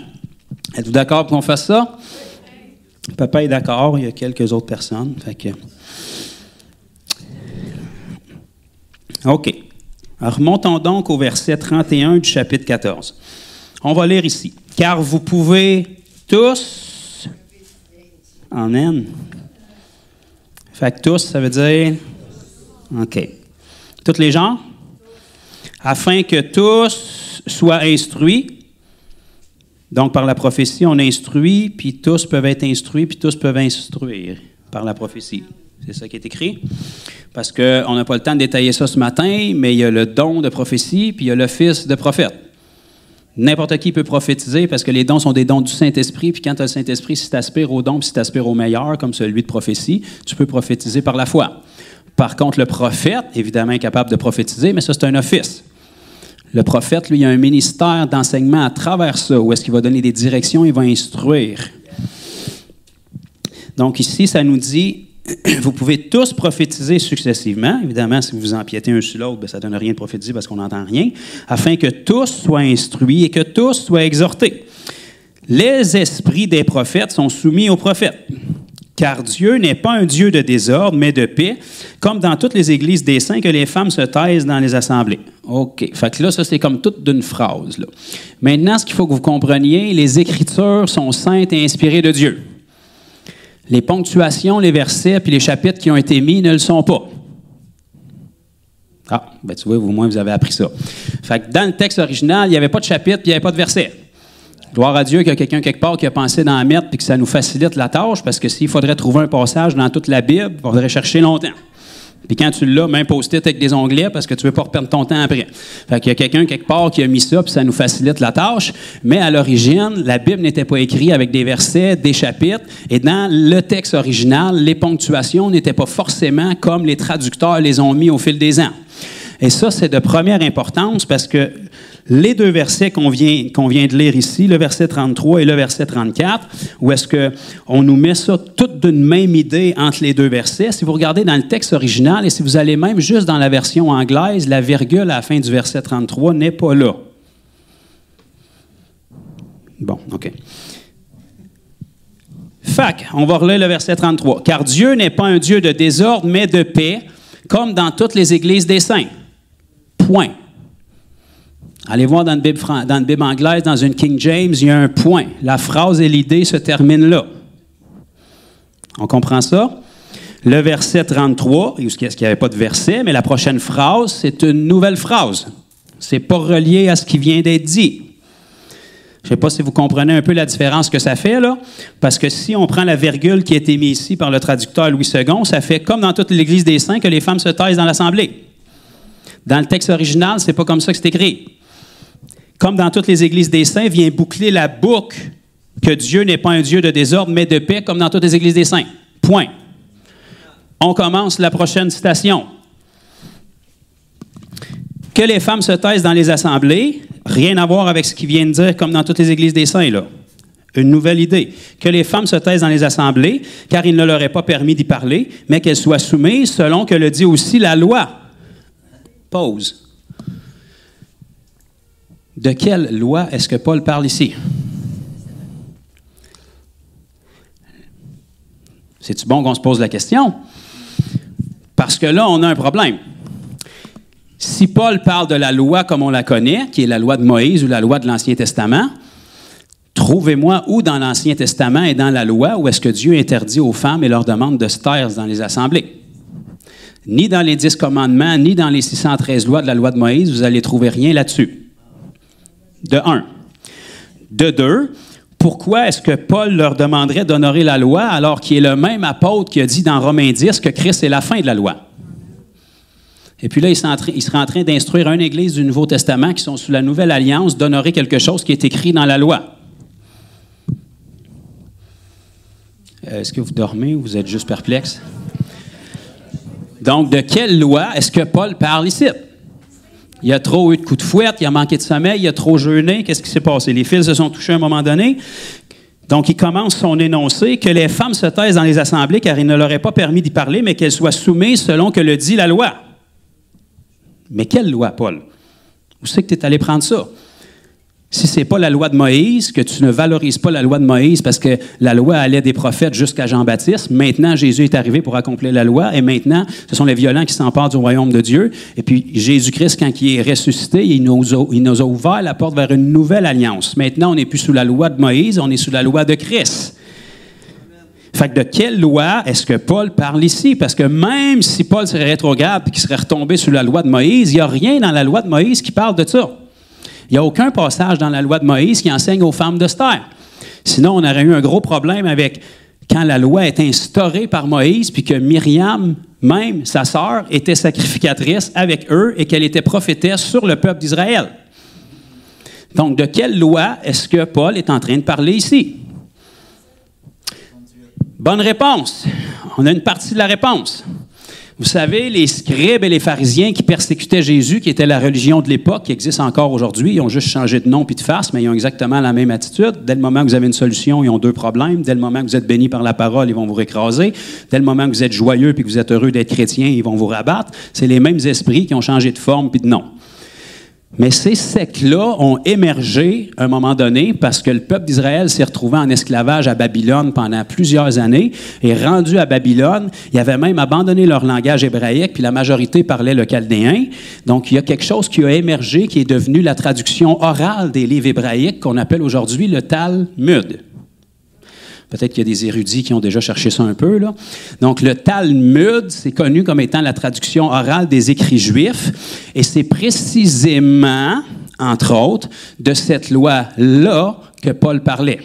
Êtes-vous d'accord pour qu'on fasse ça? Papa est d'accord, il y a quelques autres personnes. Fait que... OK. Alors, remontons donc au verset 31 du chapitre 14. On va lire ici. « Car vous pouvez tous... » Amen. Fait que tous, ça veut dire... OK. Tous les genres? « Afin que tous soient instruits. » Donc, par la prophétie, on instruit, puis tous peuvent être instruits, puis tous peuvent instruire par la prophétie. C'est ça qui est écrit. Parce qu'on n'a pas le temps de détailler ça ce matin, mais il y a le don de prophétie, puis il y a l'office de prophète. N'importe qui peut prophétiser parce que les dons sont des dons du Saint-Esprit. Puis quand tu as le Saint-Esprit, si tu aspires au don, puis si tu aspires au meilleur, comme celui de prophétie, tu peux prophétiser par la foi. Par contre, le prophète, évidemment, est capable de prophétiser, mais ça, c'est un office. Le prophète, lui, il a un ministère d'enseignement à travers ça, où est-ce qu'il va donner des directions, il va instruire. Donc ici, ça nous dit, vous pouvez tous prophétiser successivement. Évidemment, si vous vous empiétez un sur l'autre, ça ne donne rien de prophétiser parce qu'on n'entend rien, afin que tous soient instruits et que tous soient exhortés. Les esprits des prophètes sont soumis aux prophètes. Car Dieu n'est pas un Dieu de désordre, mais de paix, comme dans toutes les églises des saints, que les femmes se taisent dans les assemblées. OK. Fait que là, ça, c'est comme toute d'une phrase, là. Maintenant, ce qu'il faut que vous compreniez, les Écritures sont saintes et inspirées de Dieu. Les ponctuations, les versets puis les chapitres qui ont été mis ne le sont pas. Ah, ben tu vois, au moins, vous avez appris ça. Fait que dans le texte original, il n'y avait pas de chapitre puis il n'y avait pas de verset. Gloire à Dieu qu'il y a quelqu'un quelque part qui a pensé d'en mettre puis que ça nous facilite la tâche, parce que s'il faudrait trouver un passage dans toute la Bible, il faudrait chercher longtemps. Puis quand tu l'as, même post-it avec des onglets parce que tu ne veux pas perdre ton temps après. Fait qu'il y a quelqu'un quelque part qui a mis ça puis ça nous facilite la tâche, mais à l'origine, la Bible n'était pas écrite avec des versets, des chapitres, et dans le texte original, les ponctuations n'étaient pas forcément comme les traducteurs les ont mis au fil des ans. Et ça, c'est de première importance parce que les deux versets qu'on vient de lire ici, le verset 33 et le verset 34, où est-ce qu'on nous met ça toute d'une même idée entre les deux versets. Si vous regardez dans le texte original et si vous allez même juste dans la version anglaise, la virgule à la fin du verset 33 n'est pas là. Bon, OK. Fac, on va relire le verset 33. « Car Dieu n'est pas un Dieu de désordre, mais de paix, comme dans toutes les églises des saints. » Point. Allez voir dans une Bible anglaise, dans une King James, il y a un point. La phrase et l'idée se terminent là. On comprend ça? Le verset 33, est-ce qu'il n'y avait pas de verset, mais la prochaine phrase, c'est une nouvelle phrase. Ce n'est pas relié à ce qui vient d'être dit. Je ne sais pas si vous comprenez un peu la différence que ça fait, là, parce que si on prend la virgule qui a été mise ici par le traducteur Louis II, ça fait comme dans toute l'Église des saints que les femmes se taisent dans l'assemblée. Dans le texte original, ce n'est pas comme ça que c'est écrit. Comme dans toutes les églises des saints, vient boucler la boucle que Dieu n'est pas un Dieu de désordre, mais de paix, comme dans toutes les églises des saints. Point. On commence la prochaine citation. Que les femmes se taisent dans les assemblées, rien à voir avec ce qu'il vient de dire, comme dans toutes les églises des saints, là. Une nouvelle idée. Que les femmes se taisent dans les assemblées, car il ne leur est pas permis d'y parler, mais qu'elles soient soumises selon que le dit aussi la loi. Pause. De quelle loi est-ce que Paul parle ici? C'est-tu bon qu'on se pose la question? Parce que là, on a un problème. Si Paul parle de la loi comme on la connaît, qui est la loi de Moïse ou la loi de l'Ancien Testament, trouvez-moi où dans l'Ancien Testament et dans la loi où est-ce que Dieu interdit aux femmes et leur demande de se taire dans les assemblées. Ni dans les 10 commandements, ni dans les 613 lois de la loi de Moïse, vous n'allez trouver rien là-dessus. De un. De deux, pourquoi est-ce que Paul leur demanderait d'honorer la loi alors qu'il est le même apôtre qui a dit dans Romains 10 que Christ est la fin de la loi? Et puis là, il serait en train d'instruire une église du Nouveau Testament qui sont sous la Nouvelle Alliance d'honorer quelque chose qui est écrit dans la loi. Est-ce que vous dormez ou vous êtes juste perplexe? Donc, de quelle loi est-ce que Paul parle ici? Il a trop eu de coups de fouette, il a manqué de sommeil, il a trop jeûné. Qu'est-ce qui s'est passé? Les fils se sont touchés à un moment donné. Donc, il commence son énoncé que les femmes se taisent dans les assemblées car il ne leur est pas permis d'y parler, mais qu'elles soient soumises selon que le dit la loi. Mais quelle loi, Paul? Où c'est que tu es allé prendre ça? Si ce n'est pas la loi de Moïse, que tu ne valorises pas la loi de Moïse parce que la loi allait des prophètes jusqu'à Jean-Baptiste, maintenant Jésus est arrivé pour accomplir la loi et maintenant ce sont les violents qui s'emparent du royaume de Dieu. Et puis Jésus-Christ, quand il est ressuscité, il nous a ouvert la porte vers une nouvelle alliance. Maintenant, on n'est plus sous la loi de Moïse, on est sous la loi de Christ. Fait que de quelle loi est-ce que Paul parle ici? Parce que même si Paul serait rétrograde et qu'il serait retombé sous la loi de Moïse, il n'y a rien dans la loi de Moïse qui parle de ça. Il n'y a aucun passage dans la loi de Moïse qui enseigne aux femmes de se taire. Sinon, on aurait eu un gros problème avec quand la loi est instaurée par Moïse, puis que Myriam, même sa sœur, était sacrificatrice avec eux et qu'elle était prophétesse sur le peuple d'Israël. Donc, de quelle loi est-ce que Paul est en train de parler ici? Bonne réponse. On a une partie de la réponse. Vous savez, les scribes et les pharisiens qui persécutaient Jésus, qui était la religion de l'époque, qui existe encore aujourd'hui, ils ont juste changé de nom puis de face, mais ils ont exactement la même attitude. Dès le moment que vous avez une solution, ils ont deux problèmes. Dès le moment que vous êtes béni par la parole, ils vont vous écraser. Dès le moment que vous êtes joyeux puis que vous êtes heureux d'être chrétien, ils vont vous rabattre. C'est les mêmes esprits qui ont changé de forme puis de nom. Mais ces sectes-là ont émergé à un moment donné parce que le peuple d'Israël s'est retrouvé en esclavage à Babylone pendant plusieurs années. Et rendu à Babylone, ils avaient même abandonné leur langage hébraïque, puis la majorité parlait le chaldéen. Donc, il y a quelque chose qui a émergé, qui est devenu la traduction orale des livres hébraïques qu'on appelle aujourd'hui le Talmud. Peut-être qu'il y a des érudits qui ont déjà cherché ça un peu, là. Donc, le Talmud, c'est connu comme étant la traduction orale des écrits juifs. Et c'est précisément, entre autres, de cette loi-là que Paul parlait.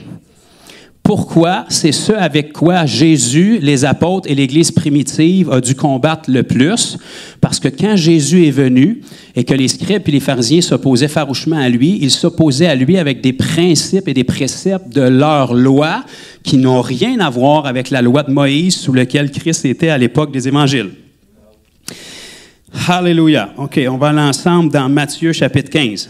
Pourquoi? C'est ce avec quoi Jésus, les apôtres et l'Église primitive a dû combattre le plus. Parce que quand Jésus est venu et que les scribes et les pharisiens s'opposaient farouchement à lui, ils s'opposaient à lui avec des principes et des préceptes de leur loi qui n'ont rien à voir avec la loi de Moïse sous laquelle Christ était à l'époque des Évangiles. Alléluia. OK, on va aller ensemble dans Matthieu chapitre 15.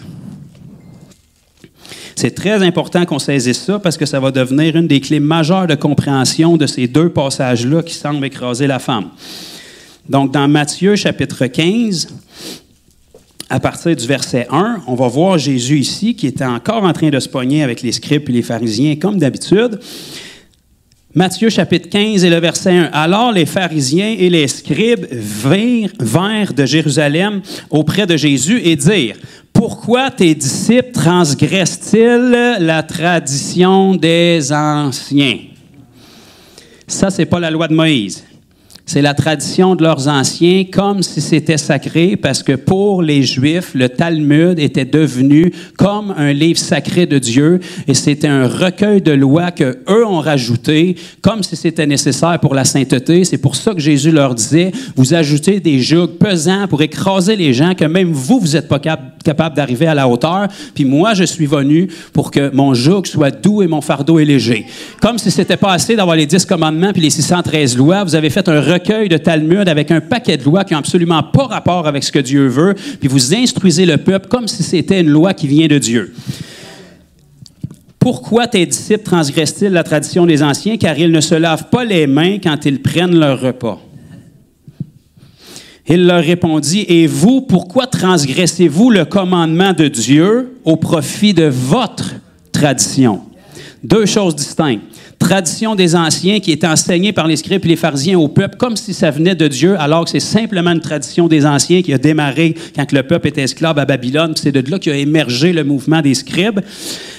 C'est très important qu'on saisisse ça parce que ça va devenir une des clés majeures de compréhension de ces deux passages-là qui semblent écraser la femme. Donc, dans Matthieu, chapitre 15, à partir du verset 1, on va voir Jésus ici qui était encore en train de se pogner avec les scribes et les pharisiens comme d'habitude. Matthieu, chapitre 15 et le verset 1. « Alors les pharisiens et les scribes vinrent de Jérusalem auprès de Jésus et dirent, « Pourquoi tes disciples transgressent-ils la tradition des anciens? » Ça, ce n'est pas la loi de Moïse. C'est la tradition de leurs anciens comme si c'était sacré parce que pour les Juifs, le Talmud était devenu comme un livre sacré de Dieu et c'était un recueil de lois qu'eux ont rajouté comme si c'était nécessaire pour la sainteté. C'est pour ça que Jésus leur disait, vous ajoutez des jougs pesants pour écraser les gens que même vous n'êtes pas capable d'arriver à la hauteur. Puis moi, je suis venu pour que mon joug soit doux et mon fardeau est léger. Comme si c'était pas assez d'avoir les 10 commandements puis les 613 lois, vous avez fait un recueil de Talmud avec un paquet de lois qui n'ont absolument pas rapport avec ce que Dieu veut, puis vous instruisez le peuple comme si c'était une loi qui vient de Dieu. Pourquoi tes disciples transgressent-ils la tradition des anciens? Car ils ne se lavent pas les mains quand ils prennent leur repas. Il leur répondit, « Et vous, pourquoi transgressez-vous le commandement de Dieu au profit de votre tradition? » Deux choses distinctes. Tradition des anciens qui est enseignée par les scribes et les pharisiens au peuple comme si ça venait de Dieu, alors que c'est simplement une tradition des anciens qui a démarré quand le peuple était esclave à Babylone. Puis c'est de là qu'a émergé le mouvement des scribes.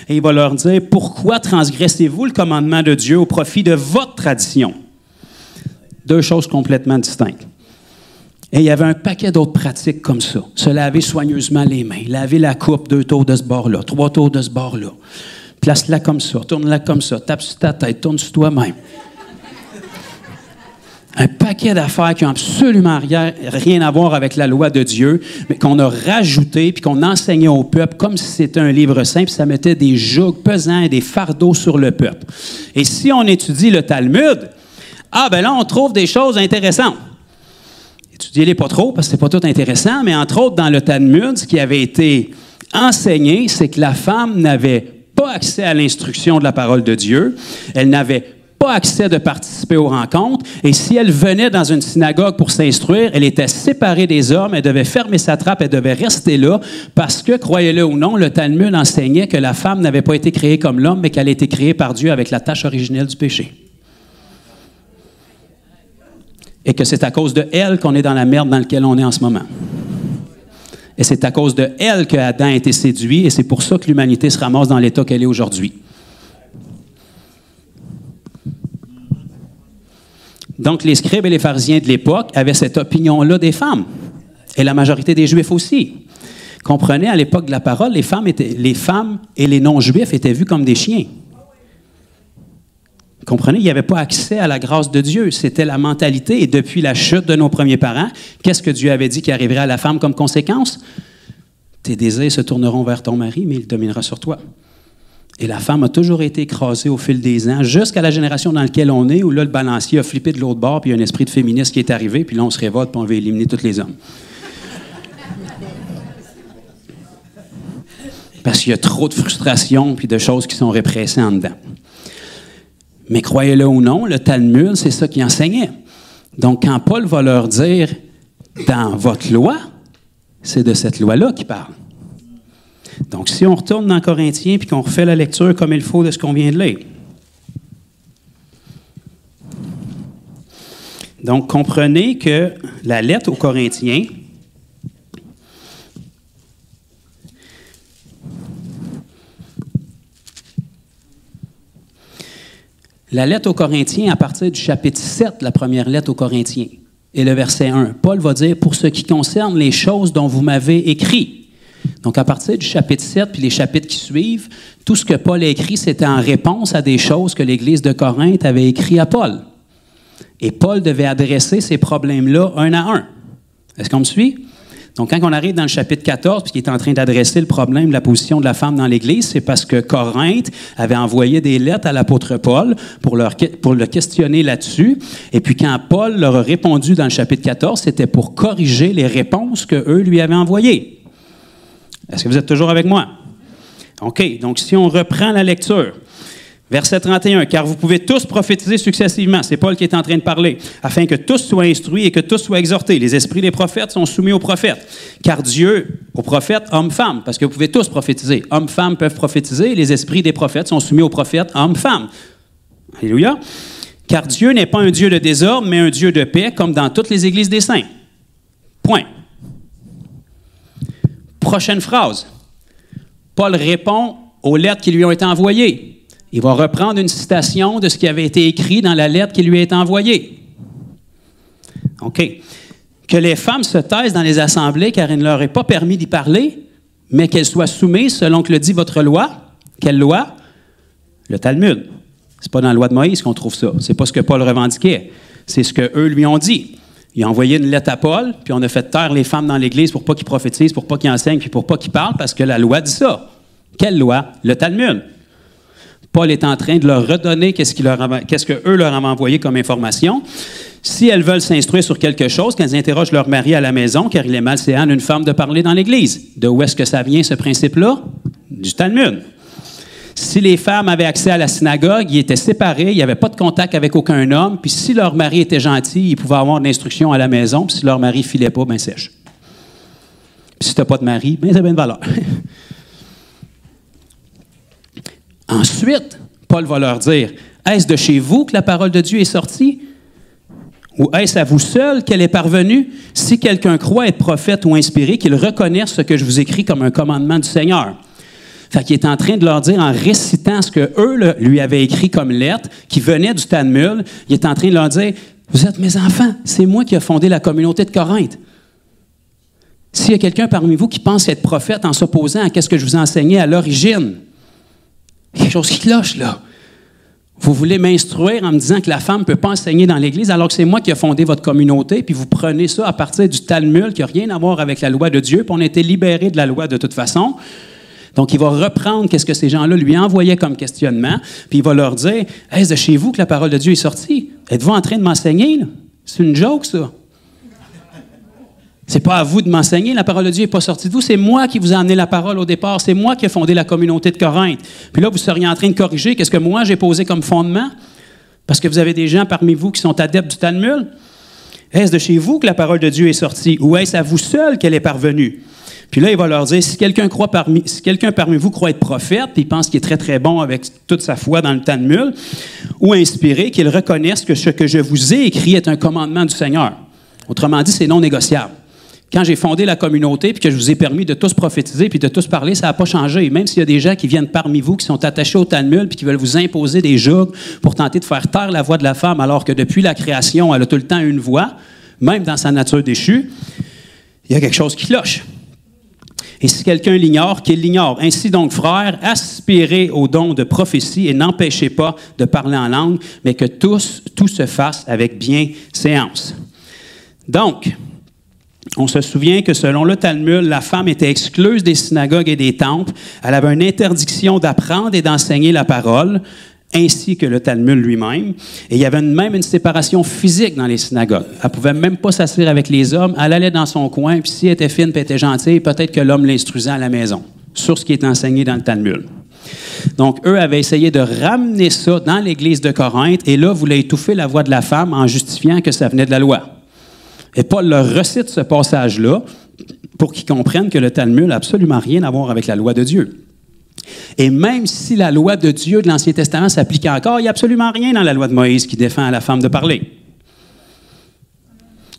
Et il va leur dire, « Pourquoi transgressez-vous le commandement de Dieu au profit de votre tradition? » Deux choses complètement distinctes. Et il y avait un paquet d'autres pratiques comme ça. Se laver soigneusement les mains, laver la coupe 2 tours de ce bord-là, 3 tours de ce bord-là. Place-la comme ça, tourne-la comme ça, tape sur ta tête, tourne sur toi-même. Un paquet d'affaires qui n'ont absolument rien à voir avec la loi de Dieu, mais qu'on a rajouté puis qu'on enseignait au peuple comme si c'était un livre saint, puis ça mettait des jougs pesants et des fardeaux sur le peuple. Et si on étudie le Talmud, ben là, on trouve des choses intéressantes. Étudiez-les pas trop, parce que c'est pas tout intéressant, mais entre autres, dans le Talmud, ce qui avait été enseigné, c'est que la femme n'avait pas accès à l'instruction de la parole de Dieu. Elle n'avait pas accès de participer aux rencontres. Et si elle venait dans une synagogue pour s'instruire, elle était séparée des hommes, elle devait fermer sa trappe, elle devait rester là, parce que, croyez-le ou non, le Talmud enseignait que la femme n'avait pas été créée comme l'homme, mais qu'elle a été créée par Dieu avec la tâche originelle du péché. Et que c'est à cause de elle qu'on est dans la merde dans laquelle on est en ce moment. Et c'est à cause de elle que Adam a été séduit, et c'est pour ça que l'humanité se ramasse dans l'état qu'elle est aujourd'hui. Donc, les scribes et les pharisiens de l'époque avaient cette opinion-là des femmes, et la majorité des Juifs aussi. Comprenez, à l'époque de la parole, les femmes et les non-Juifs étaient vus comme des chiens. Comprenez, il n'y avait pas accès à la grâce de Dieu. C'était la mentalité. Et depuis la chute de nos premiers parents, qu'est-ce que Dieu avait dit qui arriverait à la femme comme conséquence? tes désirs se tourneront vers ton mari, mais il dominera sur toi. Et la femme a toujours été écrasée au fil des ans, jusqu'à la génération dans laquelle on est, où là, le balancier a flippé de l'autre bord, puis il y a un esprit de féministe qui est arrivé, puis là, on se révolte, puis on veut éliminer tous les hommes. Parce qu'il y a trop de frustration puis de choses qui sont répressées en dedans. Mais croyez-le ou non, le Talmud, c'est ça qui enseignait. Donc, quand Paul va leur dire, dans votre loi, c'est de cette loi-là qu'il parle. Donc, si on retourne dans Corinthiens puis qu'on refait la lecture comme il faut de ce qu'on vient de lire. Donc, comprenez que la lettre aux Corinthiens, la lettre aux Corinthiens, à partir du chapitre 7, la première lettre aux Corinthiens, et le verset 1, Paul va dire « Pour ce qui concerne les choses dont vous m'avez écrit ». Donc, à partir du chapitre 7, puis les chapitres qui suivent, tout ce que Paul a écrit, c'était en réponse à des choses que l'Église de Corinthe avait écrit à Paul. Et Paul devait adresser ces problèmes-là un à un. Est-ce qu'on me suit? Donc, quand on arrive dans le chapitre 14, puis qu'il est en train d'adresser le problème de la position de la femme dans l'Église, c'est parce que Corinthe avait envoyé des lettres à l'apôtre Paul pour le questionner là-dessus. Et puis, quand Paul leur a répondu dans le chapitre 14, c'était pour corriger les réponses qu'eux lui avaient envoyées. Est-ce que vous êtes toujours avec moi? OK. Donc, si on reprend la lecture, verset 31, « Car vous pouvez tous prophétiser successivement. » C'est Paul qui est en train de parler. « Afin que tous soient instruits et que tous soient exhortés. Les esprits des prophètes sont soumis aux prophètes. Car Dieu, aux prophètes, hommes-femmes, parce que vous pouvez tous prophétiser. Hommes-femmes peuvent prophétiser. Les esprits des prophètes sont soumis aux prophètes, hommes-femmes. » Alléluia. « Car Dieu n'est pas un Dieu de désordre, mais un Dieu de paix, comme dans toutes les églises des saints. » Point. Prochaine phrase. Paul répond aux lettres qui lui ont été envoyées. Il va reprendre une citation de ce qui avait été écrit dans la lettre qui lui a été envoyée. OK. Que les femmes se taisent dans les assemblées car il ne leur est pas permis d'y parler, mais qu'elles soient soumises selon que le dit votre loi. Quelle loi? Le Talmud. C'est pas dans la loi de Moïse qu'on trouve ça. C'est pas ce que Paul revendiquait. C'est ce qu'eux lui ont dit. Il a envoyé une lettre à Paul, puis on a fait taire les femmes dans l'Église pour pas qu'ils prophétisent, pour pas qu'ils enseignent, puis pour pas qu'ils parlent, parce que la loi dit ça. Quelle loi? Le Talmud. Paul est en train de leur redonner qu'est-ce qu'eux leur avaient envoyé comme information. Si elles veulent s'instruire sur quelque chose, qu'elles interrogent leur mari à la maison, car il est malséant d'une femme de parler dans l'Église. De où est-ce que ça vient, ce principe-là? Du Talmud. Si les femmes avaient accès à la synagogue, ils étaient séparés, il n'y avait pas de contact avec aucun homme, puis si leur mari était gentil, ils pouvaient avoir de l'instruction à la maison, puis si leur mari ne filait pas, bien sèche. Puis si tu n'as pas de mari, bien ça a bien de valeur. Ensuite, Paul va leur dire, « Est-ce de chez vous que la parole de Dieu est sortie? Ou est-ce à vous seul qu'elle est parvenue? Si quelqu'un croit être prophète ou inspiré, qu'il reconnaisse ce que je vous écris comme un commandement du Seigneur. » Fait qu'il est en train de leur dire, en récitant ce qu'eux lui avaient écrit comme lettre, qui venait du Talmud, il est en train de leur dire, « Vous êtes mes enfants, c'est moi qui ai fondé la communauté de Corinthe. S'il y a quelqu'un parmi vous qui pense être prophète en s'opposant à ce que je vous ai enseigné à l'origine, il y a quelque chose qui cloche, là. Vous voulez m'instruire en me disant que la femme ne peut pas enseigner dans l'Église alors que c'est moi qui ai fondé votre communauté, puis vous prenez ça à partir du Talmud qui n'a rien à voir avec la loi de Dieu, puis on a été libérés de la loi de toute façon. » Donc, il va reprendre ce que ces gens-là lui envoyaient comme questionnement, puis il va leur dire, « Est-ce de chez vous que la parole de Dieu est sortie? Êtes-vous en train de m'enseigner? C'est une joke, ça. C'est pas à vous de m'enseigner, la parole de Dieu n'est pas sortie de vous, c'est moi qui vous ai amené la parole au départ, c'est moi qui ai fondé la communauté de Corinthe. Puis là, vous seriez en train de corriger qu'est-ce que moi j'ai posé comme fondement, parce que vous avez des gens parmi vous qui sont adeptes du Talmud. Est-ce de chez vous que la parole de Dieu est sortie, ou est-ce à vous seul qu'elle est parvenue? Puis là, il va leur dire, si quelqu'un parmi vous croit être prophète, puis il pense qu'il est très, très bon avec toute sa foi dans le Talmud, ou inspiré, qu'il reconnaisse que ce que je vous ai écrit est un commandement du Seigneur. Autrement dit, c'est non négociable. Quand j'ai fondé la communauté, puis que je vous ai permis de tous prophétiser, puis de tous parler, ça n'a pas changé. Même s'il y a des gens qui viennent parmi vous, qui sont attachés au Talmud, puis qui veulent vous imposer des jougs pour tenter de faire taire la voix de la femme, alors que depuis la création, elle a tout le temps une voix, même dans sa nature déchue, il y a quelque chose qui cloche. Et si quelqu'un l'ignore, qu'il l'ignore. Ainsi donc, frères, aspirez au don de prophétie et n'empêchez pas de parler en langue, mais que tout se fasse avec bienséance. Donc, On se souvient que selon le Talmud, la femme était excluse des synagogues et des temples. Elle avait une interdiction d'apprendre et d'enseigner la parole, ainsi que le Talmud lui-même. Et il y avait même une séparation physique dans les synagogues. Elle ne pouvait même pas s'asseoir avec les hommes. Elle allait dans son coin, puis si elle était fine et était gentille, peut-être que l'homme l'instruisait à la maison, sur ce qui est enseigné dans le Talmud. Donc, eux avaient essayé de ramener ça dans l'Église de Corinthe, et là, voulaient étouffer la voix de la femme en justifiant que ça venait de la loi. Et Paul leur recite ce passage-là pour qu'ils comprennent que le Talmud n'a absolument rien à voir avec la loi de Dieu. Et même si la loi de Dieu de l'Ancien Testament s'applique encore, il n'y a absolument rien dans la loi de Moïse qui défend à la femme de parler.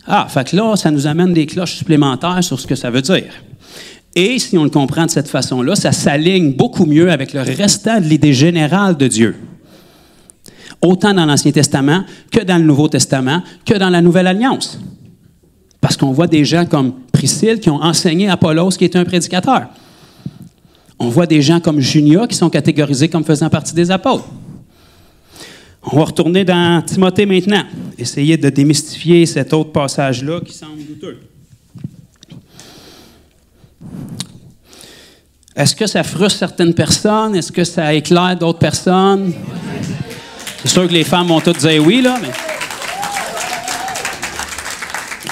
Ah, fait que là, ça nous amène des cloches supplémentaires sur ce que ça veut dire. Et si on le comprend de cette façon-là, ça s'aligne beaucoup mieux avec le restant de l'idée générale de Dieu. Autant dans l'Ancien Testament que dans le Nouveau Testament, que dans la Nouvelle Alliance. Parce qu'on voit des gens comme Priscille qui ont enseigné Apollos, qui est un prédicateur. On voit des gens comme Junia qui sont catégorisés comme faisant partie des apôtres. On va retourner dans Timothée maintenant, essayer de démystifier cet autre passage-là qui semble douteux. Est-ce que ça frustre certaines personnes? Est-ce que ça éclaire d'autres personnes? C'est sûr que les femmes vont toutes dire oui, là, mais...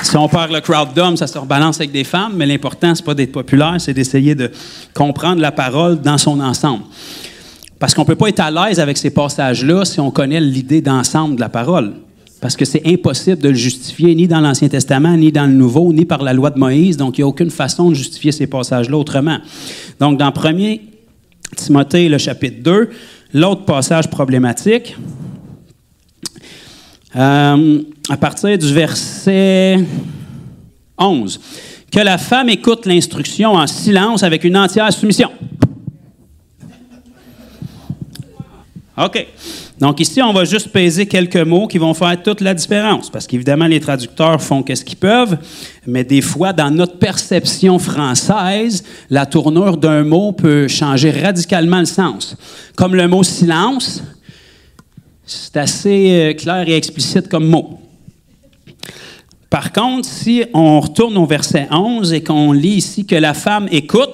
Si on perd le crowd d'hommes, ça se rebalance avec des femmes, mais l'important, ce n'est pas d'être populaire, c'est d'essayer de comprendre la parole dans son ensemble. Parce qu'on ne peut pas être à l'aise avec ces passages-là si on connaît l'idée d'ensemble de la parole. Parce que c'est impossible de le justifier ni dans l'Ancien Testament, ni dans le Nouveau, ni par la loi de Moïse. Donc, il n'y a aucune façon de justifier ces passages-là autrement. Donc, dans 1 Timothée, le chapitre 2, l'autre passage problématique, à partir du verset 11, « Que la femme écoute l'instruction en silence avec une entière soumission. » OK. Donc ici, on va juste peser quelques mots qui vont faire toute la différence, parce qu'évidemment, les traducteurs font ce qu'ils peuvent, mais des fois, dans notre perception française, la tournure d'un mot peut changer radicalement le sens. Comme le mot « silence », c'est assez clair et explicite comme mot. Par contre, si on retourne au verset 11 et qu'on lit ici que la femme écoute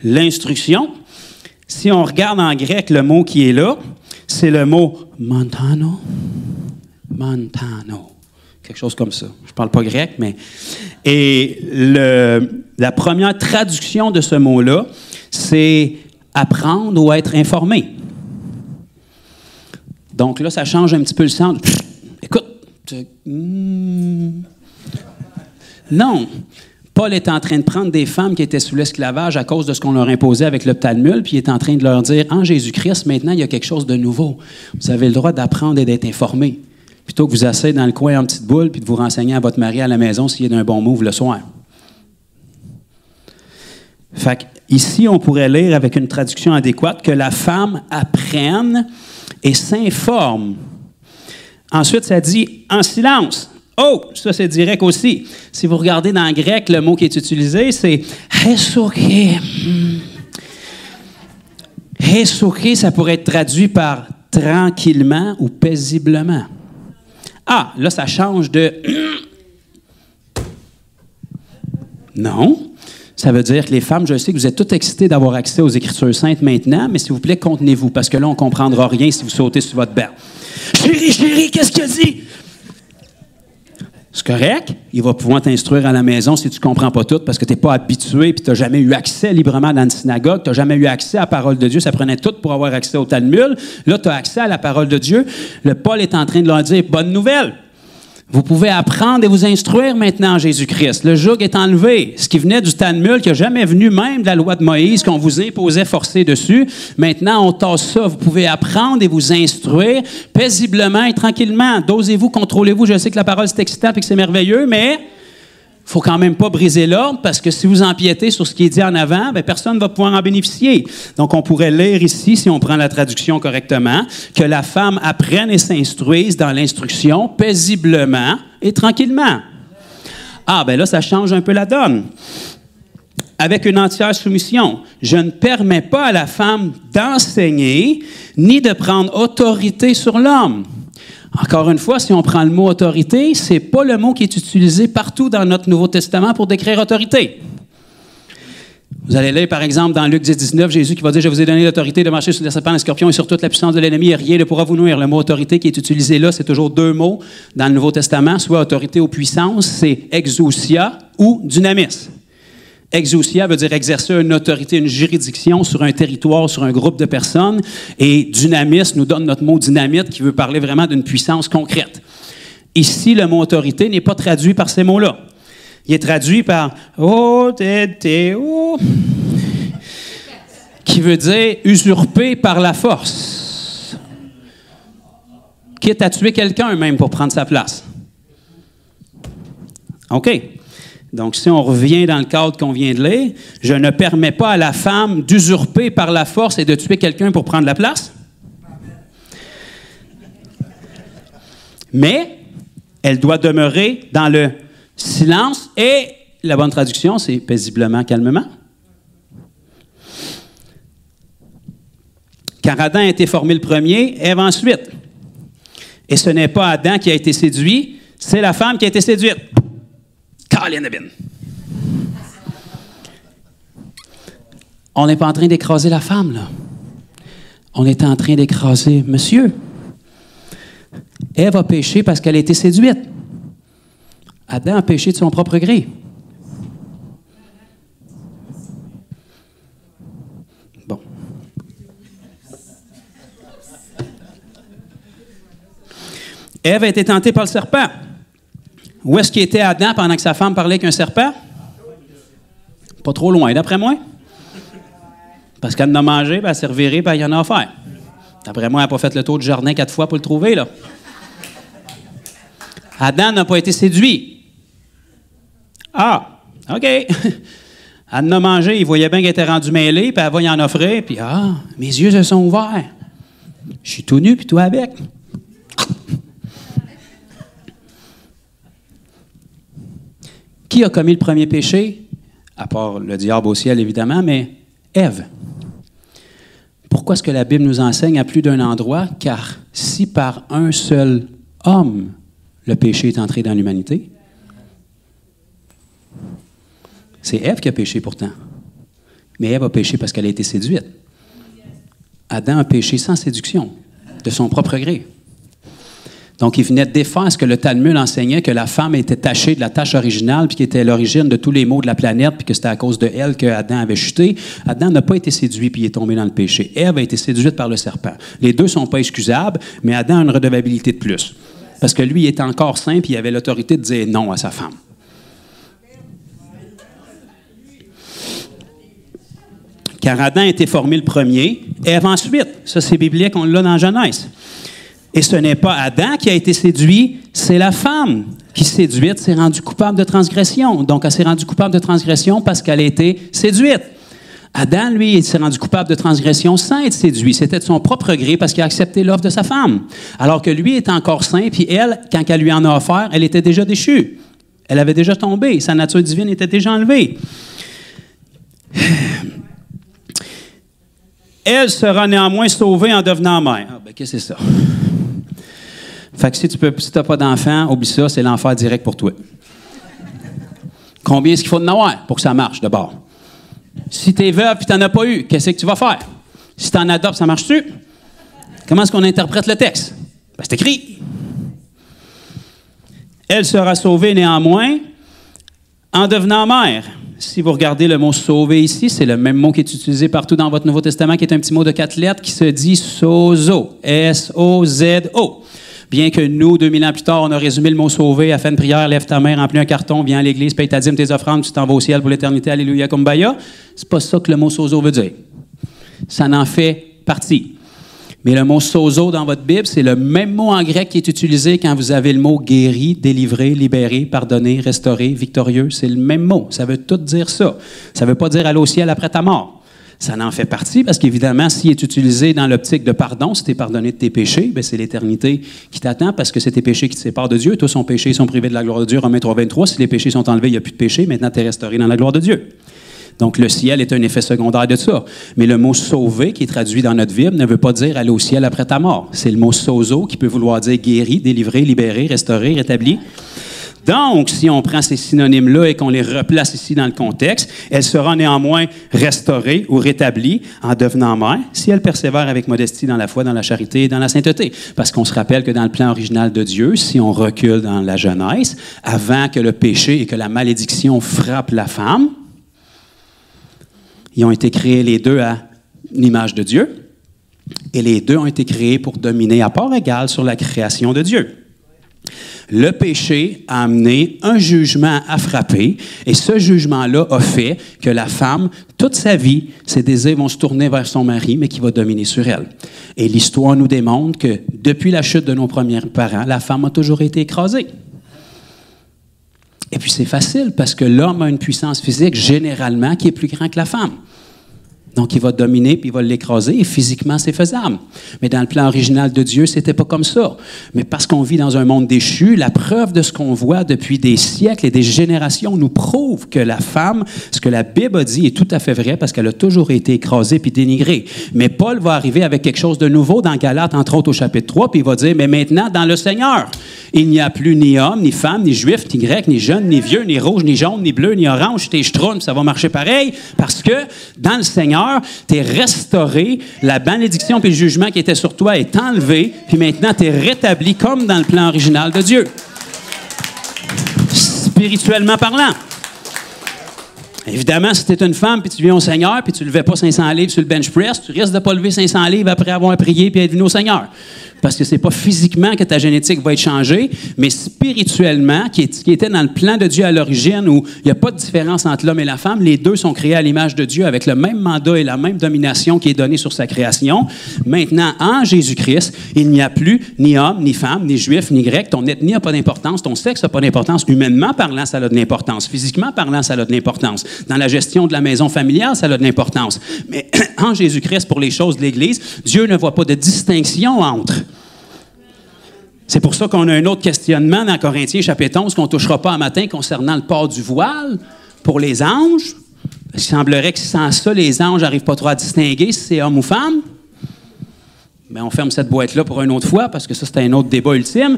l'instruction, si on regarde en grec le mot qui est là, c'est le mot montano, quelque chose comme ça. Je ne parle pas grec, mais... Et la première traduction de ce mot-là, c'est apprendre ou être informé. Donc là, ça change un petit peu le sens. Écoute, non. Paul est en train de prendre des femmes qui étaient sous l'esclavage à cause de ce qu'on leur imposait avec le Talmud, puis il est en train de leur dire, en Jésus-Christ, maintenant, il y a quelque chose de nouveau. Vous avez le droit d'apprendre et d'être informé, plutôt que vous asseyez dans le coin en petite boule puis de vous renseigner à votre mari à la maison s'il est d'un bon move le soir. Fait ici, on pourrait lire avec une traduction adéquate que la femme apprenne et s'informe. Ensuite, ça dit « en silence ». Oh, ça c'est direct aussi. Si vous regardez dans le grec, le mot qui est utilisé, c'est « hesoké ». Hesoké, ça pourrait être traduit par « tranquillement » ou « paisiblement ». Ah, là, ça change de « non ». Ça veut dire que les femmes, je sais que vous êtes toutes excitées d'avoir accès aux Écritures saintes maintenant, mais s'il vous plaît, contenez-vous, parce que là, on ne comprendra rien si vous sautez sur votre berre. « Chérie, qu'est-ce qu'il a dit? » C'est correct. Il va pouvoir t'instruire à la maison si tu ne comprends pas tout, parce que tu n'es pas habitué et tu n'as jamais eu accès librement dans une synagogue, tu n'as jamais eu accès à la parole de Dieu. Ça prenait tout pour avoir accès au Talmud. Là, tu as accès à la parole de Dieu. Le Paul est en train de leur dire « bonne nouvelle ». Vous pouvez apprendre et vous instruire maintenant en Jésus-Christ. Le joug est enlevé. Ce qui venait du Talmud, qui n'a jamais venu même de la loi de Moïse, qu'on vous imposait forcé dessus, maintenant on tasse ça. Vous pouvez apprendre et vous instruire paisiblement et tranquillement. Dosez-vous, contrôlez-vous. Je sais que la parole c'est excitant et que c'est merveilleux, mais il ne faut quand même pas briser l'ordre, parce que si vous empiétez sur ce qui est dit en avant, bien, personne ne va pouvoir en bénéficier. Donc, on pourrait lire ici, si on prend la traduction correctement, que la femme apprenne et s'instruise dans l'instruction paisiblement et tranquillement. Ah, bien là, ça change un peu la donne. Avec une entière soumission, je ne permets pas à la femme d'enseigner ni de prendre autorité sur l'homme. Encore une fois, si on prend le mot autorité, ce n'est pas le mot qui est utilisé partout dans notre Nouveau Testament pour décrire autorité. Vous allez lire, par exemple, dans Luc 10, 19, Jésus qui va dire « Je vous ai donné l'autorité de marcher sur les serpents, les scorpions et sur toute la puissance de l'ennemi, et rien ne pourra vous nuire. » Le mot autorité qui est utilisé là, c'est toujours deux mots dans le Nouveau Testament, soit autorité ou puissance, c'est exousia ou dynamis. Exousia veut dire exercer une autorité, une juridiction sur un territoire, sur un groupe de personnes. Et dynamis nous donne notre mot dynamite qui veut parler vraiment d'une puissance concrète. Ici, le mot autorité n'est pas traduit par ces mots-là. Il est traduit par autorité, qui veut dire usurper par la force. Quitte à tuer quelqu'un même pour prendre sa place. OK. Donc, si on revient dans le cadre qu'on vient de lire, je ne permets pas à la femme d'usurper par la force et de tuer quelqu'un pour prendre la place. Mais elle doit demeurer dans le silence et la bonne traduction, c'est paisiblement, calmement. Car Adam a été formé le premier, Ève ensuite. Et ce n'est pas Adam qui a été séduit, c'est la femme qui a été séduite. On n'est pas en train d'écraser la femme, là. On est en train d'écraser monsieur. Ève a péché parce qu'elle a été séduite. Adam a péché de son propre gré. Bon. Ève a été tentée par le serpent. Où est-ce qu'il était Adam pendant que sa femme parlait avec un serpent? Pas trop loin, d'après moi. Parce qu'elle en a mangé, puis elle s'est revirée, puis il y en a offert. D'après moi, elle n'a pas fait le tour du jardin 4 fois pour le trouver, là. Adam n'a pas été séduit. Ah, OK. Elle en a mangé, il voyait bien qu'elle était rendue mêlée, puis elle va y en offrir, puis mes yeux se sont ouverts. Je suis tout nu, puis toi avec. Qui a commis le premier péché? À part le diable au ciel, évidemment, mais Ève. Pourquoi est-ce que la Bible nous enseigne à plus d'un endroit? Car si par un seul homme, le péché est entré dans l'humanité, c'est Ève qui a péché pourtant. Mais Ève a péché parce qu'elle a été séduite. Adam a péché sans séduction, de son propre gré. Donc, il venait de défaire ce que le Talmud enseignait, que la femme était tachée de la tâche originale, puis qui était l'origine de tous les maux de la planète, puis que c'était à cause de elle que Adam avait chuté. Adam n'a pas été séduit, puis il est tombé dans le péché. Ève a été séduite par le serpent. Les deux ne sont pas excusables, mais Adam a une redevabilité de plus. Parce que lui, il était encore saint, puis il avait l'autorité de dire non à sa femme. Car Adam a été formé le premier, Ève ensuite. Ça, c'est biblique, on l'a dans Genèse. Et ce n'est pas Adam qui a été séduit, c'est la femme qui, séduite, s'est rendue coupable de transgression. Donc, elle s'est rendue coupable de transgression parce qu'elle a été séduite. Adam, lui, il s'est rendu coupable de transgression sans être séduit. C'était de son propre gré parce qu'il a accepté l'offre de sa femme. Alors que lui est encore saint, puis elle, quand elle lui en a offert, elle était déjà déchue. Elle avait déjà tombé. Sa nature divine était déjà enlevée. Elle sera néanmoins sauvée en devenant mère. Ah, ben, qu'est-ce que c'est ça? Fait que si tu n'as pas d'enfant, oublie ça, c'est l'enfer direct pour toi. Combien est-ce qu'il faut de n'avoir pour que ça marche, d'abord? Si tu es veuve et tu n'en as pas eu, qu'est-ce que tu vas faire? Si tu en adoptes, ça marche-tu? Comment est-ce qu'on interprète le texte? Ben, c'est écrit. Elle sera sauvée néanmoins en devenant mère. Si vous regardez le mot « sauver » ici, c'est le même mot qui est utilisé partout dans votre Nouveau Testament, qui est un petit mot de 4 lettres qui se dit « sozo », S-O-Z-O. Bien que nous, 2000 ans plus tard, on a résumé le mot « sauver », a fait une prière, lève ta main, remplis un carton, viens à l'église, paye ta dîme, tes offrandes, tu t'en vas au ciel pour l'éternité, alléluia, kumbaya. C'est pas ça que le mot « sozo » veut dire. Ça en fait partie. Mais le mot « sozo » dans votre Bible, c'est le même mot en grec qui est utilisé quand vous avez le mot « guéri »,« délivré »,« libéré »,« pardonné »,« restauré »,« victorieux ». C'est le même mot. Ça veut tout dire ça. Ça ne veut pas dire « aller au ciel après ta mort ». Ça en fait partie parce qu'évidemment, s'il est utilisé dans l'optique de pardon, si tu es pardonné de tes péchés, bien, c'est l'éternité qui t'attend parce que c'est tes péchés qui te séparent de Dieu. Tous son péchés sont privés de la gloire de Dieu. Romains 3, 23. Si les péchés sont enlevés, il n'y a plus de péché. Maintenant, tu es restauré dans la gloire de Dieu. Donc, le ciel est un effet secondaire de ça. Mais le mot « sauver » qui est traduit dans notre Bible ne veut pas dire « aller au ciel après ta mort ». C'est le mot « sozo » qui peut vouloir dire « guéri »,« délivré »,« libéré »,« restauré »,« rétabli ». Donc, si on prend ces synonymes-là et qu'on les replace ici dans le contexte, elle sera néanmoins restaurée ou rétablie en devenant mère si elle persévère avec modestie dans la foi, dans la charité et dans la sainteté. Parce qu'on se rappelle que dans le plan original de Dieu, si on recule dans la Genèse, avant que le péché et que la malédiction frappent la femme, ils ont été créés les deux à l'image de Dieu et les deux ont été créés pour dominer à part égale sur la création de Dieu. Le péché a amené un jugement à frapper et ce jugement-là a fait que la femme, toute sa vie, ses désirs vont se tourner vers son mari, mais qui va dominer sur elle. Et l'histoire nous démontre que depuis la chute de nos premiers parents, la femme a toujours été écrasée. Et puis c'est facile parce que l'homme a une puissance physique généralement qui est plus grande que la femme. Donc, il va dominer puis il va l'écraser et physiquement, c'est faisable. Mais dans le plan original de Dieu, c'était pas comme ça. Mais parce qu'on vit dans un monde déchu, la preuve de ce qu'on voit depuis des siècles et des générations nous prouve que la femme, ce que la Bible a dit est tout à fait vrai parce qu'elle a toujours été écrasée puis dénigrée. Mais Paul va arriver avec quelque chose de nouveau dans Galates, entre autres au chapitre 3, puis il va dire, mais maintenant, dans le Seigneur, il n'y a plus ni homme, ni femme, ni juif, ni grec, ni jeune, ni vieux, ni rouge, ni jaune, ni bleu, ni orange, t'es schtroumpf, ça va marcher pareil parce que dans le Seigneur, tu es restauré, la malédiction et le jugement qui était sur toi est enlevé, puis maintenant tu es rétabli comme dans le plan original de Dieu. Spirituellement parlant. Évidemment, si tu es une femme puis tu viens au Seigneur puis tu ne levais pas 500 livres sur le bench press, tu risques de ne pas lever 500 livres après avoir prié puis être venu au Seigneur. Parce que ce n'est pas physiquement que ta génétique va être changée, mais spirituellement, qui était dans le plan de Dieu à l'origine, où il n'y a pas de différence entre l'homme et la femme, les deux sont créés à l'image de Dieu avec le même mandat et la même domination qui est donnée sur sa création. Maintenant, en Jésus-Christ, il n'y a plus ni homme, ni femme, ni juif, ni grec. Ton ethnie n'a pas d'importance, ton sexe n'a pas d'importance. Humainement parlant, ça a de l'importance. Physiquement parlant, ça a de l'importance. Dans la gestion de la maison familiale, ça a de l'importance. Mais en Jésus-Christ, pour les choses de l'Église, Dieu ne voit pas de distinction entre. C'est pour ça qu'on a un autre questionnement dans Corinthiens chapitre 11 qu'on ne touchera pas un matin concernant le port du voile pour les anges. Il semblerait que sans ça, les anges n'arrivent pas trop à distinguer si c'est homme ou femme. Mais on ferme cette boîte-là pour une autre fois parce que ça, c'est un autre débat ultime.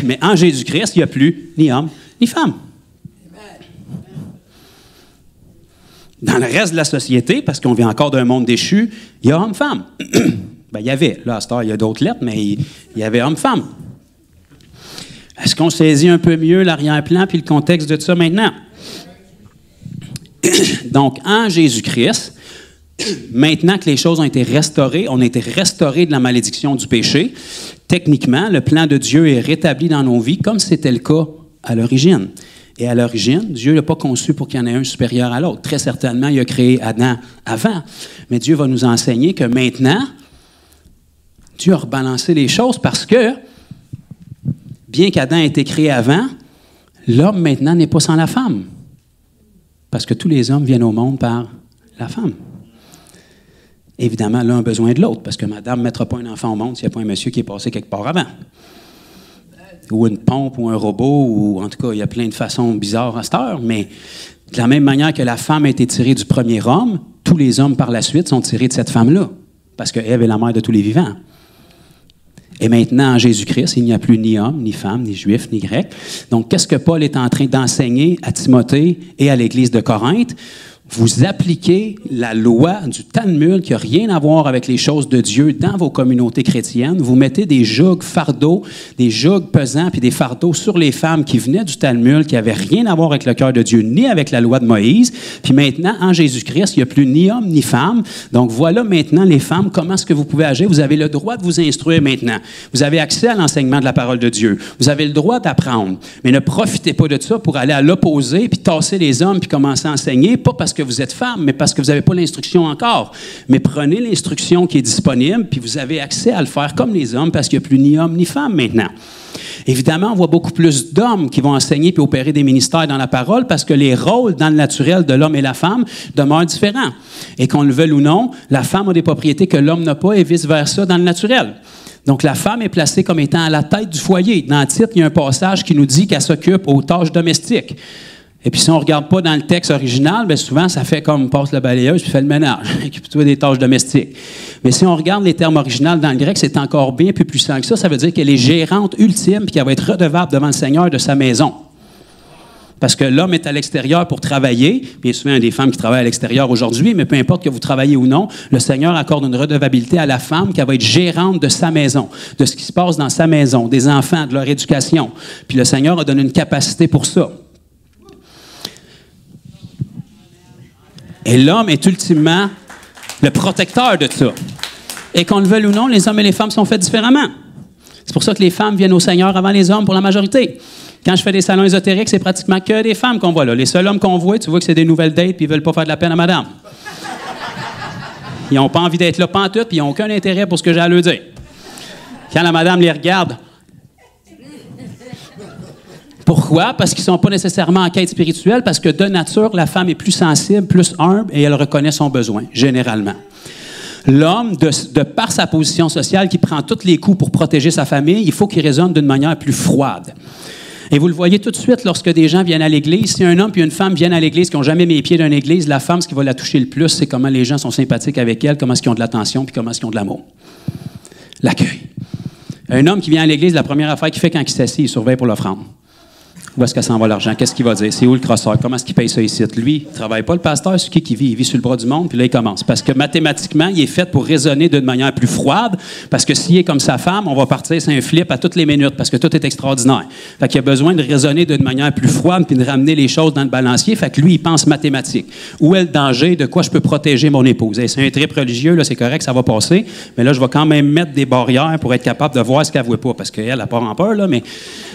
Mais en Jésus-Christ, il n'y a plus ni homme ni femme. Dans le reste de la société, parce qu'on vit encore d'un monde déchu, il y a homme-femme. Ben, il y avait. Là, à cette heure, il y a d'autres lettres, mais il y avait homme-femme. Est-ce qu'on saisit un peu mieux l'arrière-plan puis le contexte de ça maintenant? Donc, en Jésus-Christ, maintenant que les choses ont été restaurées, on a été restaurés de la malédiction du péché, techniquement, le plan de Dieu est rétabli dans nos vies comme c'était le cas à l'origine. Et à l'origine, Dieu ne l'a pas conçu pour qu'il y en ait un supérieur à l'autre. Très certainement, il a créé Adam avant. Mais Dieu va nous enseigner que maintenant, Dieu a rebalancé les choses parce que, bien qu'Adam ait été créé avant, l'homme maintenant n'est pas sans la femme. Parce que tous les hommes viennent au monde par la femme. Évidemment, l'un a besoin de l'autre, parce que madame ne mettra pas un enfant au monde s'il n'y a pas un monsieur qui est passé quelque part avant. Ou une pompe, ou un robot, ou en tout cas, il y a plein de façons bizarres à cette heure, mais de la même manière que la femme a été tirée du premier homme, tous les hommes par la suite sont tirés de cette femme-là, parce que Ève est la mère de tous les vivants. Et maintenant, en Jésus-Christ, il n'y a plus ni homme, ni femme, ni juif, ni grec. Donc, qu'est-ce que Paul est en train d'enseigner à Timothée et à l'Église de Corinthe? Vous appliquez la loi du Talmud qui n'a rien à voir avec les choses de Dieu dans vos communautés chrétiennes. Vous mettez des jougs fardeaux, des jougs pesants puis des fardeaux sur les femmes qui venaient du Talmud, qui n'avaient rien à voir avec le cœur de Dieu ni avec la loi de Moïse. Puis maintenant, en Jésus-Christ, il n'y a plus ni homme ni femme. Donc voilà maintenant les femmes, comment est-ce que vous pouvez agir? Vous avez le droit de vous instruire maintenant. Vous avez accès à l'enseignement de la parole de Dieu. Vous avez le droit d'apprendre. Mais ne profitez pas de ça pour aller à l'opposé puis tasser les hommes puis commencer à enseigner, pas parce que vous êtes femme, mais parce que vous n'avez pas l'instruction encore. Mais prenez l'instruction qui est disponible, puis vous avez accès à le faire comme les hommes, parce qu'il n'y a plus ni homme ni femme maintenant. Évidemment, on voit beaucoup plus d'hommes qui vont enseigner puis opérer des ministères dans la parole, parce que les rôles dans le naturel de l'homme et la femme demeurent différents. Et qu'on le veuille ou non, la femme a des propriétés que l'homme n'a pas, et vice-versa dans le naturel. Donc, la femme est placée comme étant à la tête du foyer. Dans le titre, il y a un passage qui nous dit qu'elle s'occupe aux tâches domestiques. Et puis si on ne regarde pas dans le texte original, bien souvent, ça fait comme passe la balayeuse puis fait le ménage. Occupe-toi des tâches domestiques. Mais si on regarde les termes originaux dans le grec, c'est encore bien plus puissant que ça. Ça veut dire qu'elle est gérante ultime puis qu'elle va être redevable devant le Seigneur de sa maison. Parce que l'homme est à l'extérieur pour travailler. Bien souvent, il y a des femmes qui travaillent à l'extérieur aujourd'hui, mais peu importe que vous travaillez ou non, le Seigneur accorde une redevabilité à la femme qui va être gérante de sa maison, de ce qui se passe dans sa maison, des enfants, de leur éducation. Puis le Seigneur a donné une capacité pour ça. Et l'homme est ultimement le protecteur de ça. Et qu'on le veuille ou non, les hommes et les femmes sont faits différemment. C'est pour ça que les femmes viennent au Seigneur avant les hommes pour la majorité. Quand je fais des salons ésotériques, c'est pratiquement que des femmes qu'on voit là. Les seuls hommes qu'on voit, tu vois que c'est des nouvelles dates puis ils veulent pas faire de la peine à madame. Ils n'ont pas envie d'être là pantoute puis ils n'ont aucun intérêt pour ce que j'ai à leur dire. Quand la madame les regarde, pourquoi? Parce qu'ils ne sont pas nécessairement en quête spirituelle, parce que de nature, la femme est plus sensible, plus humble et elle reconnaît son besoin, généralement. L'homme, de par sa position sociale, qui prend tous les coups pour protéger sa famille, il faut qu'il raisonne d'une manière plus froide. Et vous le voyez tout de suite lorsque des gens viennent à l'église. Si un homme et une femme viennent à l'église qui n'ont jamais mis les pieds dans une église, la femme, ce qui va la toucher le plus, c'est comment les gens sont sympathiques avec elle, comment est-ce qu'ils ont de l'attention, puis comment est-ce qu'ils ont de l'amour. L'accueil. Un homme qui vient à l'église, la première affaire qu'il fait quand il s'assied, il surveille pour l'offrande. Où est-ce que s'en va l'argent? Qu'est-ce qu'il va dire? C'est où le crosseur? Comment est-ce qu'il paye ça ici? Lui, il ne travaille pas, le pasteur, c'est qui vit? Il vit sur le bras du monde, puis là, il commence. Parce que mathématiquement, il est fait pour raisonner d'une manière plus froide, parce que s'il est comme sa femme, on va partir, c'est un flip à toutes les minutes, parce que tout est extraordinaire. Fait qu'il a besoin de raisonner d'une manière plus froide, puis de ramener les choses dans le balancier. Fait que lui, il pense mathématiques. Où est le danger? De quoi je peux protéger mon épouse? Hey, c'est un trip religieux, là, c'est correct, ça va passer, mais là, je vais quand même mettre des barrières pour être capable de voir ce qu'elle ne voit pas, parce qu'elle n'a pas en peur, là, mais...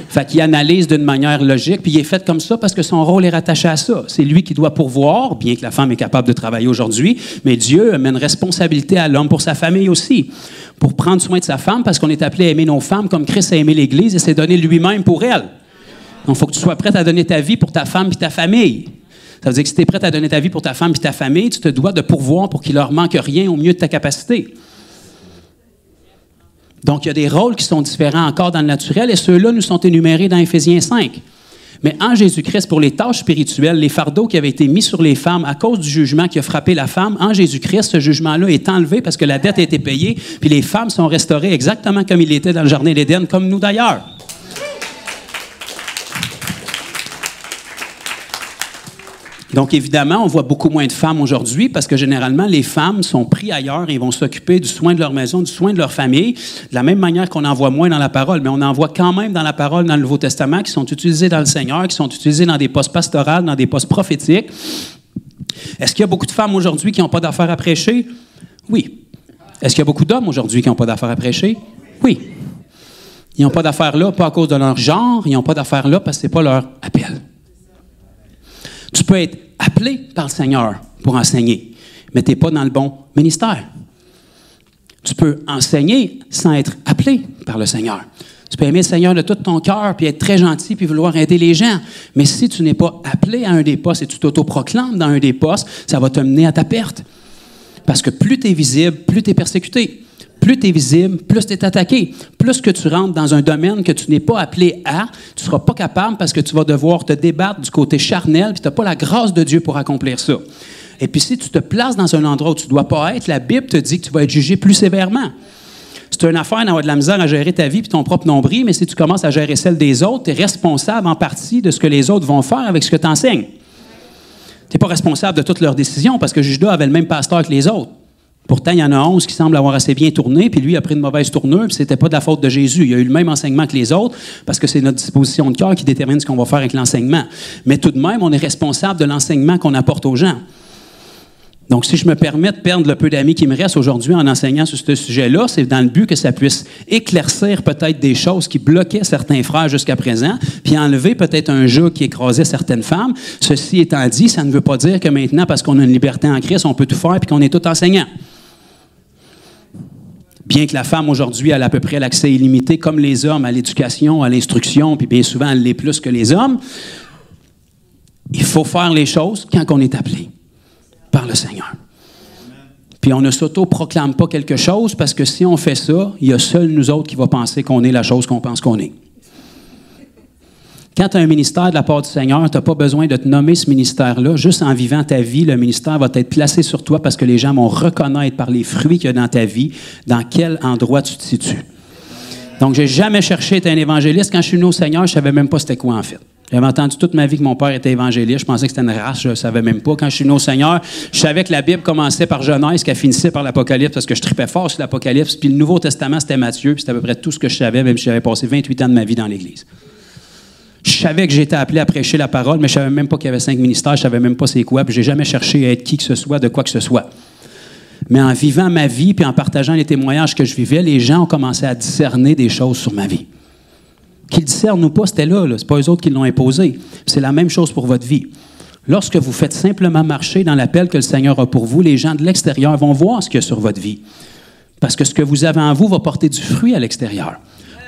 Fait qu'il analyse d'une manière logique, puis il est fait comme ça parce que son rôle est rattaché à ça. C'est lui qui doit pourvoir, bien que la femme est capable de travailler aujourd'hui, mais Dieu met une responsabilité à l'homme pour sa famille aussi, pour prendre soin de sa femme, parce qu'on est appelé à aimer nos femmes comme Christ a aimé l'Église et s'est donné lui-même pour elle. Donc, il faut que tu sois prête à donner ta vie pour ta femme et ta famille. Ça veut dire que si tu es prête à donner ta vie pour ta femme et ta famille, tu te dois de pourvoir pour qu'il leur manque rien au mieux de ta capacité. Donc, il y a des rôles qui sont différents encore dans le naturel et ceux-là nous sont énumérés dans Éphésiens 5. Mais en Jésus-Christ, pour les tâches spirituelles, les fardeaux qui avaient été mis sur les femmes à cause du jugement qui a frappé la femme, en Jésus-Christ, ce jugement-là est enlevé parce que la dette a été payée, puis les femmes sont restaurées exactement comme il était dans le Jardin d'Éden, comme nous d'ailleurs. Donc, évidemment, on voit beaucoup moins de femmes aujourd'hui parce que généralement, les femmes sont prises ailleurs et vont s'occuper du soin de leur maison, du soin de leur famille, de la même manière qu'on en voit moins dans la parole. Mais on en voit quand même dans la parole, dans le Nouveau Testament, qui sont utilisés dans le Seigneur, qui sont utilisés dans des postes pastoraux, dans des postes prophétiques. Est-ce qu'il y a beaucoup de femmes aujourd'hui qui n'ont pas d'affaires à prêcher? Oui. Est-ce qu'il y a beaucoup d'hommes aujourd'hui qui n'ont pas d'affaires à prêcher? Oui. Ils n'ont pas d'affaires là, pas à cause de leur genre, ils n'ont pas d'affaires là parce que ce n'est pas leur appel. Tu peux être appelé par le Seigneur pour enseigner, mais tu n'es pas dans le bon ministère. Tu peux enseigner sans être appelé par le Seigneur. Tu peux aimer le Seigneur de tout ton cœur, puis être très gentil, puis vouloir aider les gens. Mais si tu n'es pas appelé à un des postes et tu t'autoproclames dans un des postes, ça va te mener à ta perte. Parce que plus tu es visible, plus tu es persécuté. Plus tu es visible, plus tu es attaqué. Plus que tu rentres dans un domaine que tu n'es pas appelé à, tu ne seras pas capable parce que tu vas devoir te débattre du côté charnel, puis tu n'as pas la grâce de Dieu pour accomplir ça. Et puis si tu te places dans un endroit où tu ne dois pas être, la Bible te dit que tu vas être jugé plus sévèrement. C'est une affaire d'avoir de la misère à gérer ta vie et ton propre nombril, mais si tu commences à gérer celle des autres, tu es responsable en partie de ce que les autres vont faire avec ce que tu enseignes. Tu n'es pas responsable de toutes leurs décisions parce que Judas avait le même pasteur que les autres. Pourtant, il y en a 11 qui semblent avoir assez bien tourné, puis lui a pris une mauvaise tournure, puis c'était pas de la faute de Jésus. Il a eu le même enseignement que les autres, parce que c'est notre disposition de cœur qui détermine ce qu'on va faire avec l'enseignement. Mais tout de même, on est responsable de l'enseignement qu'on apporte aux gens. Donc, si je me permets de perdre le peu d'amis qui me restent aujourd'hui en enseignant sur ce sujet-là, c'est dans le but que ça puisse éclaircir peut-être des choses qui bloquaient certains frères jusqu'à présent, puis enlever peut-être un joug qui écrasait certaines femmes. Ceci étant dit, ça ne veut pas dire que maintenant, parce qu'on a une liberté en Christ, on peut tout faire et qu'on est tout enseignant. Bien que la femme, aujourd'hui, elle a à peu près l'accès illimité, comme les hommes, à l'éducation, à l'instruction, puis bien souvent, elle l'est plus que les hommes, il faut faire les choses quand on est appelé par le Seigneur. Puis on ne s'auto-proclame pas quelque chose, parce que si on fait ça, il y a seul nous autres qui va penser qu'on est la chose qu'on pense qu'on est. Quand tu as un ministère de la part du Seigneur, tu n'as pas besoin de te nommer ce ministère-là. Juste en vivant ta vie, le ministère va être placé sur toi parce que les gens vont reconnaître par les fruits qu'il y a dans ta vie dans quel endroit tu te situes. Donc, j'ai jamais cherché à être un évangéliste. Quand je suis venu au Seigneur, je ne savais même pas c'était quoi en fait. J'avais entendu toute ma vie que mon père était évangéliste. Je pensais que c'était une race, je ne savais même pas. Quand je suis venu au Seigneur, je savais que la Bible commençait par Genèse, qu'elle finissait par l'Apocalypse, parce que je tripais fort sur l'Apocalypse. Puis le Nouveau Testament, c'était Matthieu, puis c'était à peu près tout ce que je savais, même si j'avais passé 28 ans de ma vie dans l'Église. Je savais que j'étais appelé à prêcher la parole, mais je ne savais même pas qu'il y avait 5 ministères, je ne savais même pas c'est quoi, puis je n'ai jamais cherché à être qui que ce soit, de quoi que ce soit. Mais en vivant ma vie, puis en partageant les témoignages que je vivais, les gens ont commencé à discerner des choses sur ma vie. Qu'ils discernent ou pas, c'était là. Ce n'est pas eux autres qui l'ont imposé. C'est la même chose pour votre vie. Lorsque vous faites simplement marcher dans l'appel que le Seigneur a pour vous, les gens de l'extérieur vont voir ce qu'il y a sur votre vie. Parce que ce que vous avez en vous va porter du fruit à l'extérieur.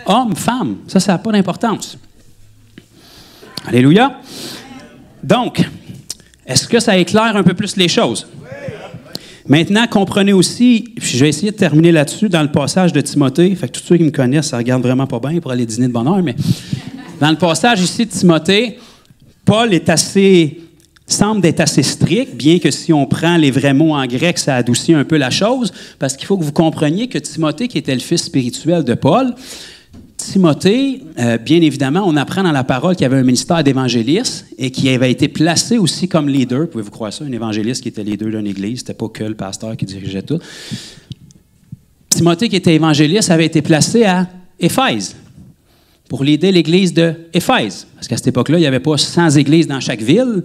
Homme, femme, ça n'a pas d'importance. Alléluia. Donc, est-ce que ça éclaire un peu plus les choses? Maintenant, comprenez aussi, puis je vais essayer de terminer là-dessus, dans le passage de Timothée, fait que tous ceux qui me connaissent, ça regarde vraiment pas bien pour aller dîner de bonne heure, mais dans le passage ici de Timothée, Paul semble d'être assez strict, bien que si on prend les vrais mots en grec, ça adoucit un peu la chose, parce qu'il faut que vous compreniez que Timothée, qui était le fils spirituel de Paul, Timothée, bien évidemment, on apprend dans la parole qu'il y avait un ministère d'évangéliste et qui avait été placé aussi comme leader. Pouvez-vous croire ça? Un évangéliste qui était leader d'une église. C'était pas que le pasteur qui dirigeait tout. Timothée, qui était évangéliste, avait été placé à Éphèse pour l'aider l'église de Éphèse. Parce qu'à cette époque-là, il n'y avait pas 100 églises dans chaque ville.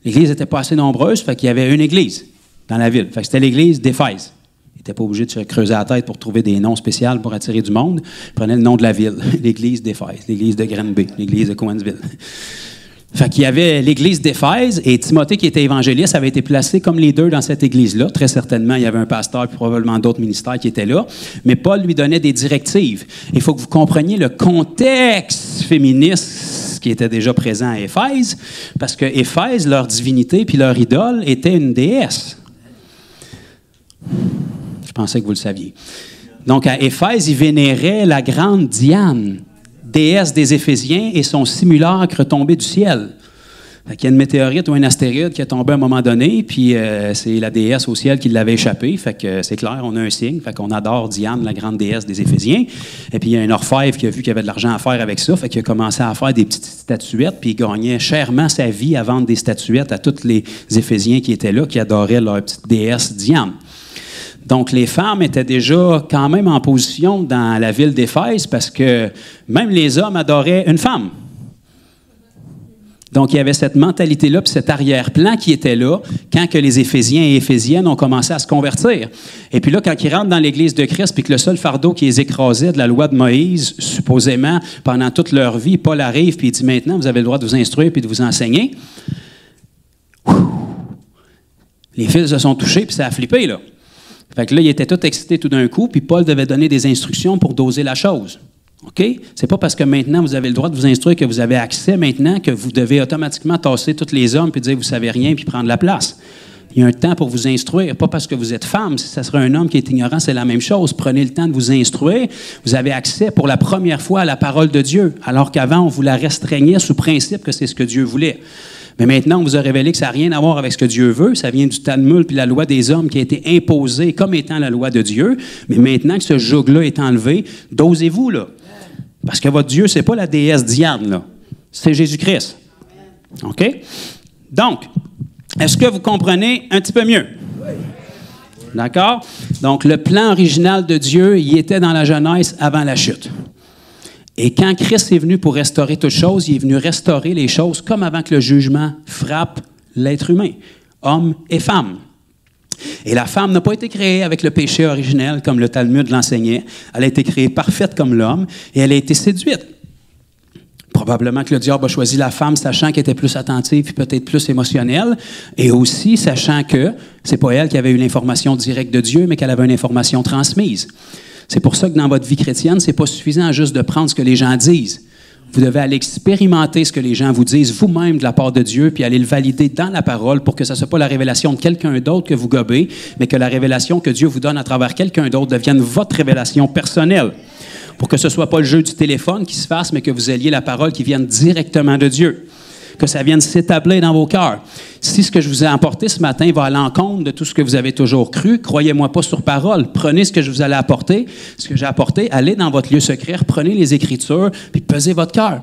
L'église n'était pas assez nombreuse, fait qu'il y avait une église dans la ville. Fait que c'était l'église d'Éphèse. Il n'était pas obligé de se creuser la tête pour trouver des noms spéciaux pour attirer du monde. Il prenait le nom de la ville, l'église d'Éphèse, l'église de Granby, l'église de Cowansville. Fait qu'il y avait l'église d'Éphèse et Timothée, qui était évangéliste, avait été placé comme leader dans cette église-là. Très certainement, il y avait un pasteur et probablement d'autres ministères qui étaient là. Mais Paul lui donnait des directives. Il faut que vous compreniez le contexte féministe qui était déjà présent à Éphèse, parce que Éphèse, leur divinité puis leur idole était une déesse. Je pensais que vous le saviez. Donc, à Éphèse, ils vénéraient la grande Diane, déesse des Éphésiens, et son simulacre tombé du ciel. Il y a une météorite ou un astéroïde qui est tombé à un moment donné, puis c'est la déesse au ciel qui l'avait échappé. Fait que c'est clair, on a un signe. Fait qu'on adore Diane, la grande déesse des Éphésiens. Et puis il y a un orfèvre qui a vu qu'il y avait de l'argent à faire avec ça. Fait qu'il a commencé à faire des petites statuettes, puis il gagnait chèrement sa vie à vendre des statuettes à tous les Éphésiens qui étaient là, qui adoraient leur petite déesse Diane. Donc, les femmes étaient déjà quand même en position dans la ville d'Éphèse parce que même les hommes adoraient une femme. Donc, il y avait cette mentalité-là, puis cet arrière-plan qui était là quand que les Éphésiens et Éphésiennes ont commencé à se convertir. Et puis là, quand ils rentrent dans l'Église de Christ, puis que le seul fardeau qui les écrasait de la loi de Moïse, supposément, pendant toute leur vie, Paul arrive, puis il dit, maintenant, vous avez le droit de vous instruire puis de vous enseigner. Les fils se sont touchés, puis ça a flippé, là. Fait que là, il était tout excité tout d'un coup, puis Paul devait donner des instructions pour doser la chose. OK? C'est pas parce que maintenant vous avez le droit de vous instruire que vous avez accès maintenant que vous devez automatiquement tasser tous les hommes puis dire vous savez rien puis prendre la place. Il y a un temps pour vous instruire, pas parce que vous êtes femme. Si ça serait un homme qui est ignorant, c'est la même chose. Prenez le temps de vous instruire. Vous avez accès pour la première fois à la parole de Dieu, alors qu'avant, on vous la restreignait sous principe que c'est ce que Dieu voulait. Mais maintenant, on vous a révélé que ça n'a rien à voir avec ce que Dieu veut. Ça vient du Talmud puis la loi des hommes qui a été imposée comme étant la loi de Dieu. Mais maintenant que ce joug-là est enlevé, dosez-vous, là. Parce que votre Dieu, ce n'est pas la déesse Diane, là. C'est Jésus-Christ. OK? Donc, est-ce que vous comprenez un petit peu mieux? D'accord? Donc, le plan original de Dieu, il était dans la Genèse avant la chute. Et quand Christ est venu pour restaurer toutes choses, il est venu restaurer les choses comme avant que le jugement frappe l'être humain, homme et femme. Et la femme n'a pas été créée avec le péché originel, comme le Talmud l'enseignait. Elle a été créée parfaite comme l'homme et elle a été séduite. Probablement que le diable a choisi la femme, sachant qu'elle était plus attentive et peut-être plus émotionnelle, et aussi sachant que c'est pas elle qui avait eu l'information directe de Dieu, mais qu'elle avait une information transmise. C'est pour ça que dans votre vie chrétienne, c'est pas suffisant juste de prendre ce que les gens disent. Vous devez aller expérimenter ce que les gens vous disent vous-même de la part de Dieu, puis aller le valider dans la parole pour que ce ne soit pas la révélation de quelqu'un d'autre que vous gobez, mais que la révélation que Dieu vous donne à travers quelqu'un d'autre devienne votre révélation personnelle. Pour que ce ne soit pas le jeu du téléphone qui se fasse, mais que vous ayez la parole qui vienne directement de Dieu. Que ça vienne s'établir dans vos cœurs. Si ce que je vous ai apporté ce matin va à l'encontre de tout ce que vous avez toujours cru, croyez-moi pas sur parole. Prenez ce que je vous allais apporter, ce que j'ai apporté, allez dans votre lieu secret, prenez les Écritures, puis pesez votre cœur.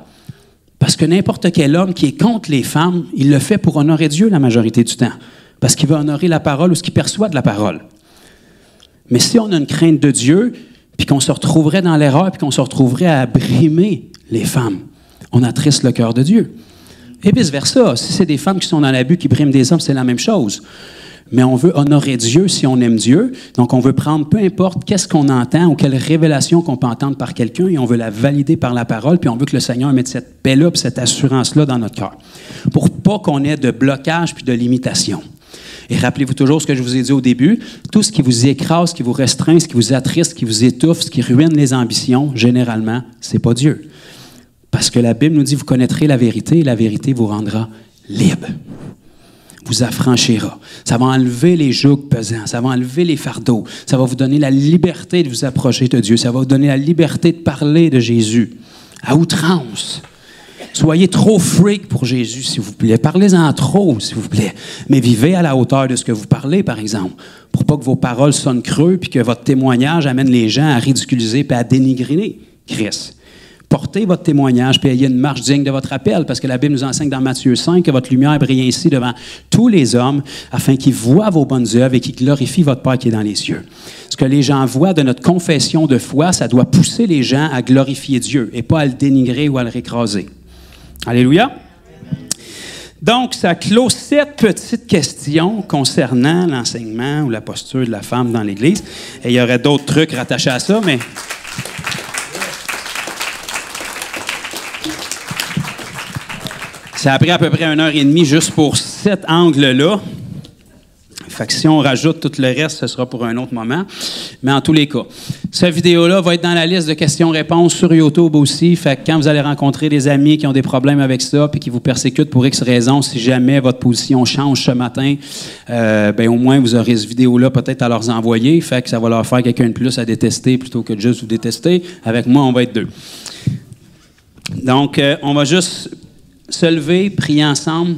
Parce que n'importe quel homme qui est contre les femmes, il le fait pour honorer Dieu la majorité du temps. Parce qu'il veut honorer la parole ou ce qu'il perçoit de la parole. Mais si on a une crainte de Dieu, puis qu'on se retrouverait dans l'erreur, puis qu'on se retrouverait à brimer les femmes, on attriste le cœur de Dieu. Et vice-versa. Si c'est des femmes qui sont dans l'abus, qui briment des hommes, c'est la même chose. Mais on veut honorer Dieu si on aime Dieu. Donc, on veut prendre peu importe qu'est-ce qu'on entend ou quelle révélation qu'on peut entendre par quelqu'un et on veut la valider par la parole, puis on veut que le Seigneur mette cette paix-là, puis cette assurance-là dans notre cœur. Pour pas qu'on ait de blocage puis de limitation. Et rappelez-vous toujours ce que je vous ai dit au début, tout ce qui vous écrase, ce qui vous restreint, ce qui vous attriste, ce qui vous étouffe, ce qui ruine les ambitions, généralement, c'est pas Dieu. Parce que la Bible nous dit, vous connaîtrez la vérité et la vérité vous rendra libre. Vous affranchira. Ça va enlever les jougs pesants, ça va enlever les fardeaux, ça va vous donner la liberté de vous approcher de Dieu, ça va vous donner la liberté de parler de Jésus à outrance. Soyez trop freak pour Jésus, s'il vous plaît. Parlez-en trop, s'il vous plaît. Mais vivez à la hauteur de ce que vous parlez, par exemple, pour pas que vos paroles sonnent creux puis que votre témoignage amène les gens à ridiculiser et à dénigrer Christ. Portez votre témoignage, puis ayez une marche digne de votre appel, parce que la Bible nous enseigne dans Matthieu 5 que votre lumière brille ainsi devant tous les hommes, afin qu'ils voient vos bonnes œuvres et qu'ils glorifient votre Père qui est dans les cieux. Ce que les gens voient de notre confession de foi, ça doit pousser les gens à glorifier Dieu et pas à le dénigrer ou à le récraser. Alléluia! Donc, ça clôt 7 petites questions concernant l'enseignement ou la posture de la femme dans l'Église. Et il y aurait d'autres trucs rattachés à ça, mais... Ça a pris à peu près 1h30 juste pour cet angle-là. Fait que si on rajoute tout le reste, ce sera pour un autre moment. Mais en tous les cas, cette vidéo-là va être dans la liste de questions-réponses sur YouTube aussi. Fait que quand vous allez rencontrer des amis qui ont des problèmes avec ça puis qui vous persécutent pour X raisons, si jamais votre position change ce matin, au moins vous aurez cette vidéo-là peut-être à leur envoyer. Fait que ça va leur faire quelqu'un de plus à détester plutôt que de juste vous détester. Avec moi, on va être 2. Donc, on va juste se lever, prier ensemble.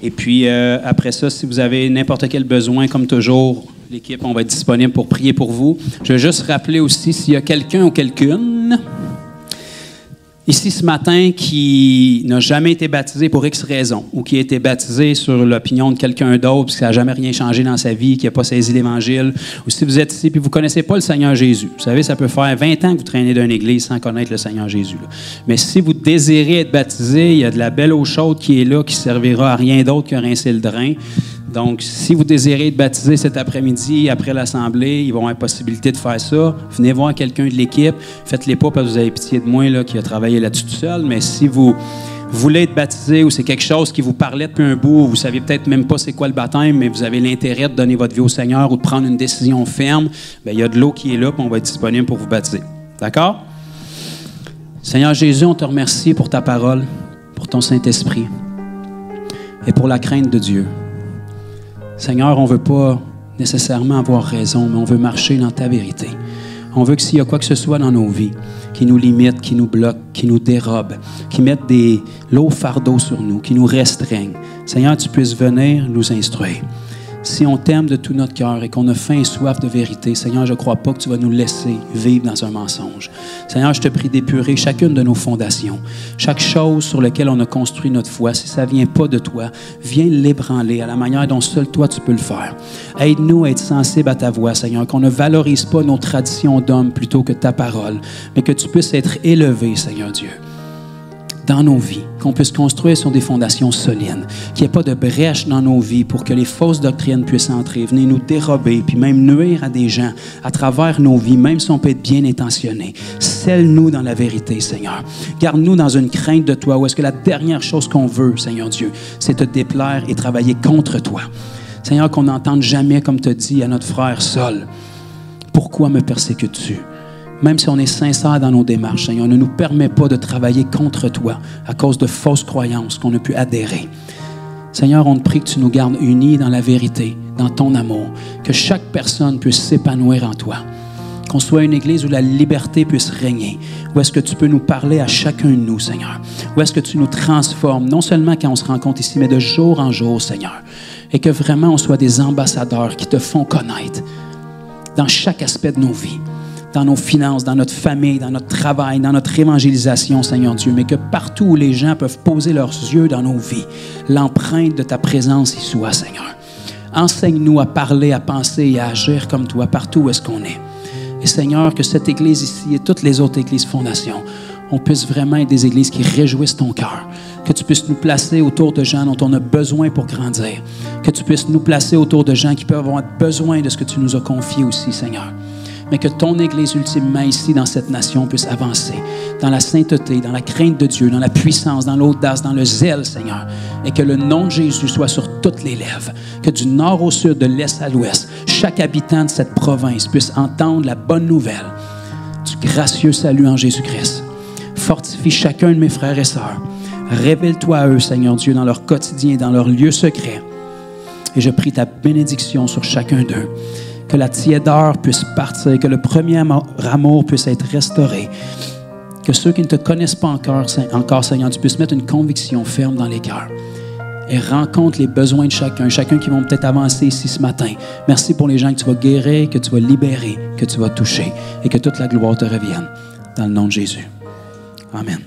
Et puis, après ça, si vous avez n'importe quel besoin, comme toujours, l'équipe, on va être disponible pour prier pour vous. Je veux juste rappeler aussi, s'il y a quelqu'un ou quelqu'une ici ce matin qui n'a jamais été baptisé pour X raison, ou qui a été baptisé sur l'opinion de quelqu'un d'autre, puis que ça n'a jamais rien changé dans sa vie, qui n'a pas saisi l'Évangile, ou si vous êtes ici et vous ne connaissez pas le Seigneur Jésus. Vous savez, ça peut faire 20 ans que vous traînez d'une église sans connaître le Seigneur Jésus. Là. Mais si vous désirez être baptisé, il y a de la belle eau chaude qui est là, qui ne servira à rien d'autre que rincer le drain. Donc, si vous désirez être baptisé cet après-midi, après l'Assemblée, ils vont avoir possibilité de faire ça. Venez voir quelqu'un de l'équipe. Faites-les pas parce que vous avez pitié de moi là, qui a travaillé là-dessus tout seul. Mais si vous voulez être baptisé ou c'est quelque chose qui vous parlait depuis un bout, vous ne saviez peut-être même pas c'est quoi le baptême, mais vous avez l'intérêt de donner votre vie au Seigneur ou de prendre une décision ferme, bien, il y a de l'eau qui est là, puis on va être disponible pour vous baptiser. D'accord? Seigneur Jésus, on te remercie pour ta parole, pour ton Saint-Esprit et pour la crainte de Dieu. Seigneur, on ne veut pas nécessairement avoir raison, mais on veut marcher dans ta vérité. On veut que s'il y a quoi que ce soit dans nos vies qui nous limite, qui nous bloque, qui nous dérobe, qui mette des lourds fardeaux sur nous, qui nous restreignent, Seigneur, tu puisses venir nous instruire. Si on t'aime de tout notre cœur et qu'on a faim et soif de vérité, Seigneur, je ne crois pas que tu vas nous laisser vivre dans un mensonge. Seigneur, je te prie d'épurer chacune de nos fondations. Chaque chose sur laquelle on a construit notre foi, si ça ne vient pas de toi, viens l'ébranler à la manière dont seul toi tu peux le faire. Aide-nous à être sensibles à ta voix, Seigneur, qu'on ne valorise pas nos traditions d'hommes plutôt que ta parole, mais que tu puisses être élevé, Seigneur Dieu, dans nos vies, qu'on puisse construire sur des fondations solides, qu'il n'y ait pas de brèche dans nos vies pour que les fausses doctrines puissent entrer, venir nous dérober, puis même nuire à des gens à travers nos vies, même si on peut être bien intentionné. Scelle-nous dans la vérité, Seigneur. Garde-nous dans une crainte de toi, où est-ce que la dernière chose qu'on veut, Seigneur Dieu, c'est te déplaire et travailler contre toi. Seigneur, qu'on n'entende jamais, comme tu dis à notre frère Saul, « Pourquoi me persécutes-tu? » Même si on est sincère dans nos démarches, Seigneur, ne nous permet pas de travailler contre toi à cause de fausses croyances qu'on a pu adhérer. Seigneur, on te prie que tu nous gardes unis dans la vérité, dans ton amour, que chaque personne puisse s'épanouir en toi, Qu'on soit une Église où la liberté puisse régner. Où est-ce que tu peux nous parler à chacun de nous, Seigneur? Où est-ce que tu nous transformes, non seulement quand on se rencontre ici, mais de jour en jour, Seigneur. Et que vraiment on soit des ambassadeurs qui te font connaître dans chaque aspect de nos vies, dans nos finances, dans notre famille, dans notre travail, dans notre évangélisation, Seigneur Dieu, mais que partout où les gens peuvent poser leurs yeux dans nos vies, l'empreinte de ta présence y soit, Seigneur. Enseigne-nous à parler, à penser et à agir comme toi partout où est-ce qu'on est. Et Seigneur, que cette Église ici et toutes les autres Églises fondations, on puisse vraiment être des Églises qui réjouissent ton cœur. Que tu puisses nous placer autour de gens dont on a besoin pour grandir. Que tu puisses nous placer autour de gens qui peuvent avoir besoin de ce que tu nous as confié aussi, Seigneur. Mais que ton Église, ultimement, ici, dans cette nation, puisse avancer dans la sainteté, dans la crainte de Dieu, dans la puissance, dans l'audace, dans le zèle, Seigneur. Et que le nom de Jésus soit sur toutes les lèvres. Que du nord au sud, de l'est à l'ouest, chaque habitant de cette province puisse entendre la bonne nouvelle du gracieux salut en Jésus-Christ. Fortifie chacun de mes frères et sœurs. Révèle-toi à eux, Seigneur Dieu, dans leur quotidien, dans leur lieu secret. Et je prie ta bénédiction sur chacun d'eux. Que la tiédeur puisse partir, que le premier amour puisse être restauré. Que ceux qui ne te connaissent pas encore, Seigneur, tu puisses mettre une conviction ferme dans les cœurs. Et rencontre les besoins de chacun qui vont peut-être avancer ici ce matin. Merci pour les gens que tu vas guérir, que tu vas libérer, que tu vas toucher et que toute la gloire te revienne. Dans le nom de Jésus. Amen.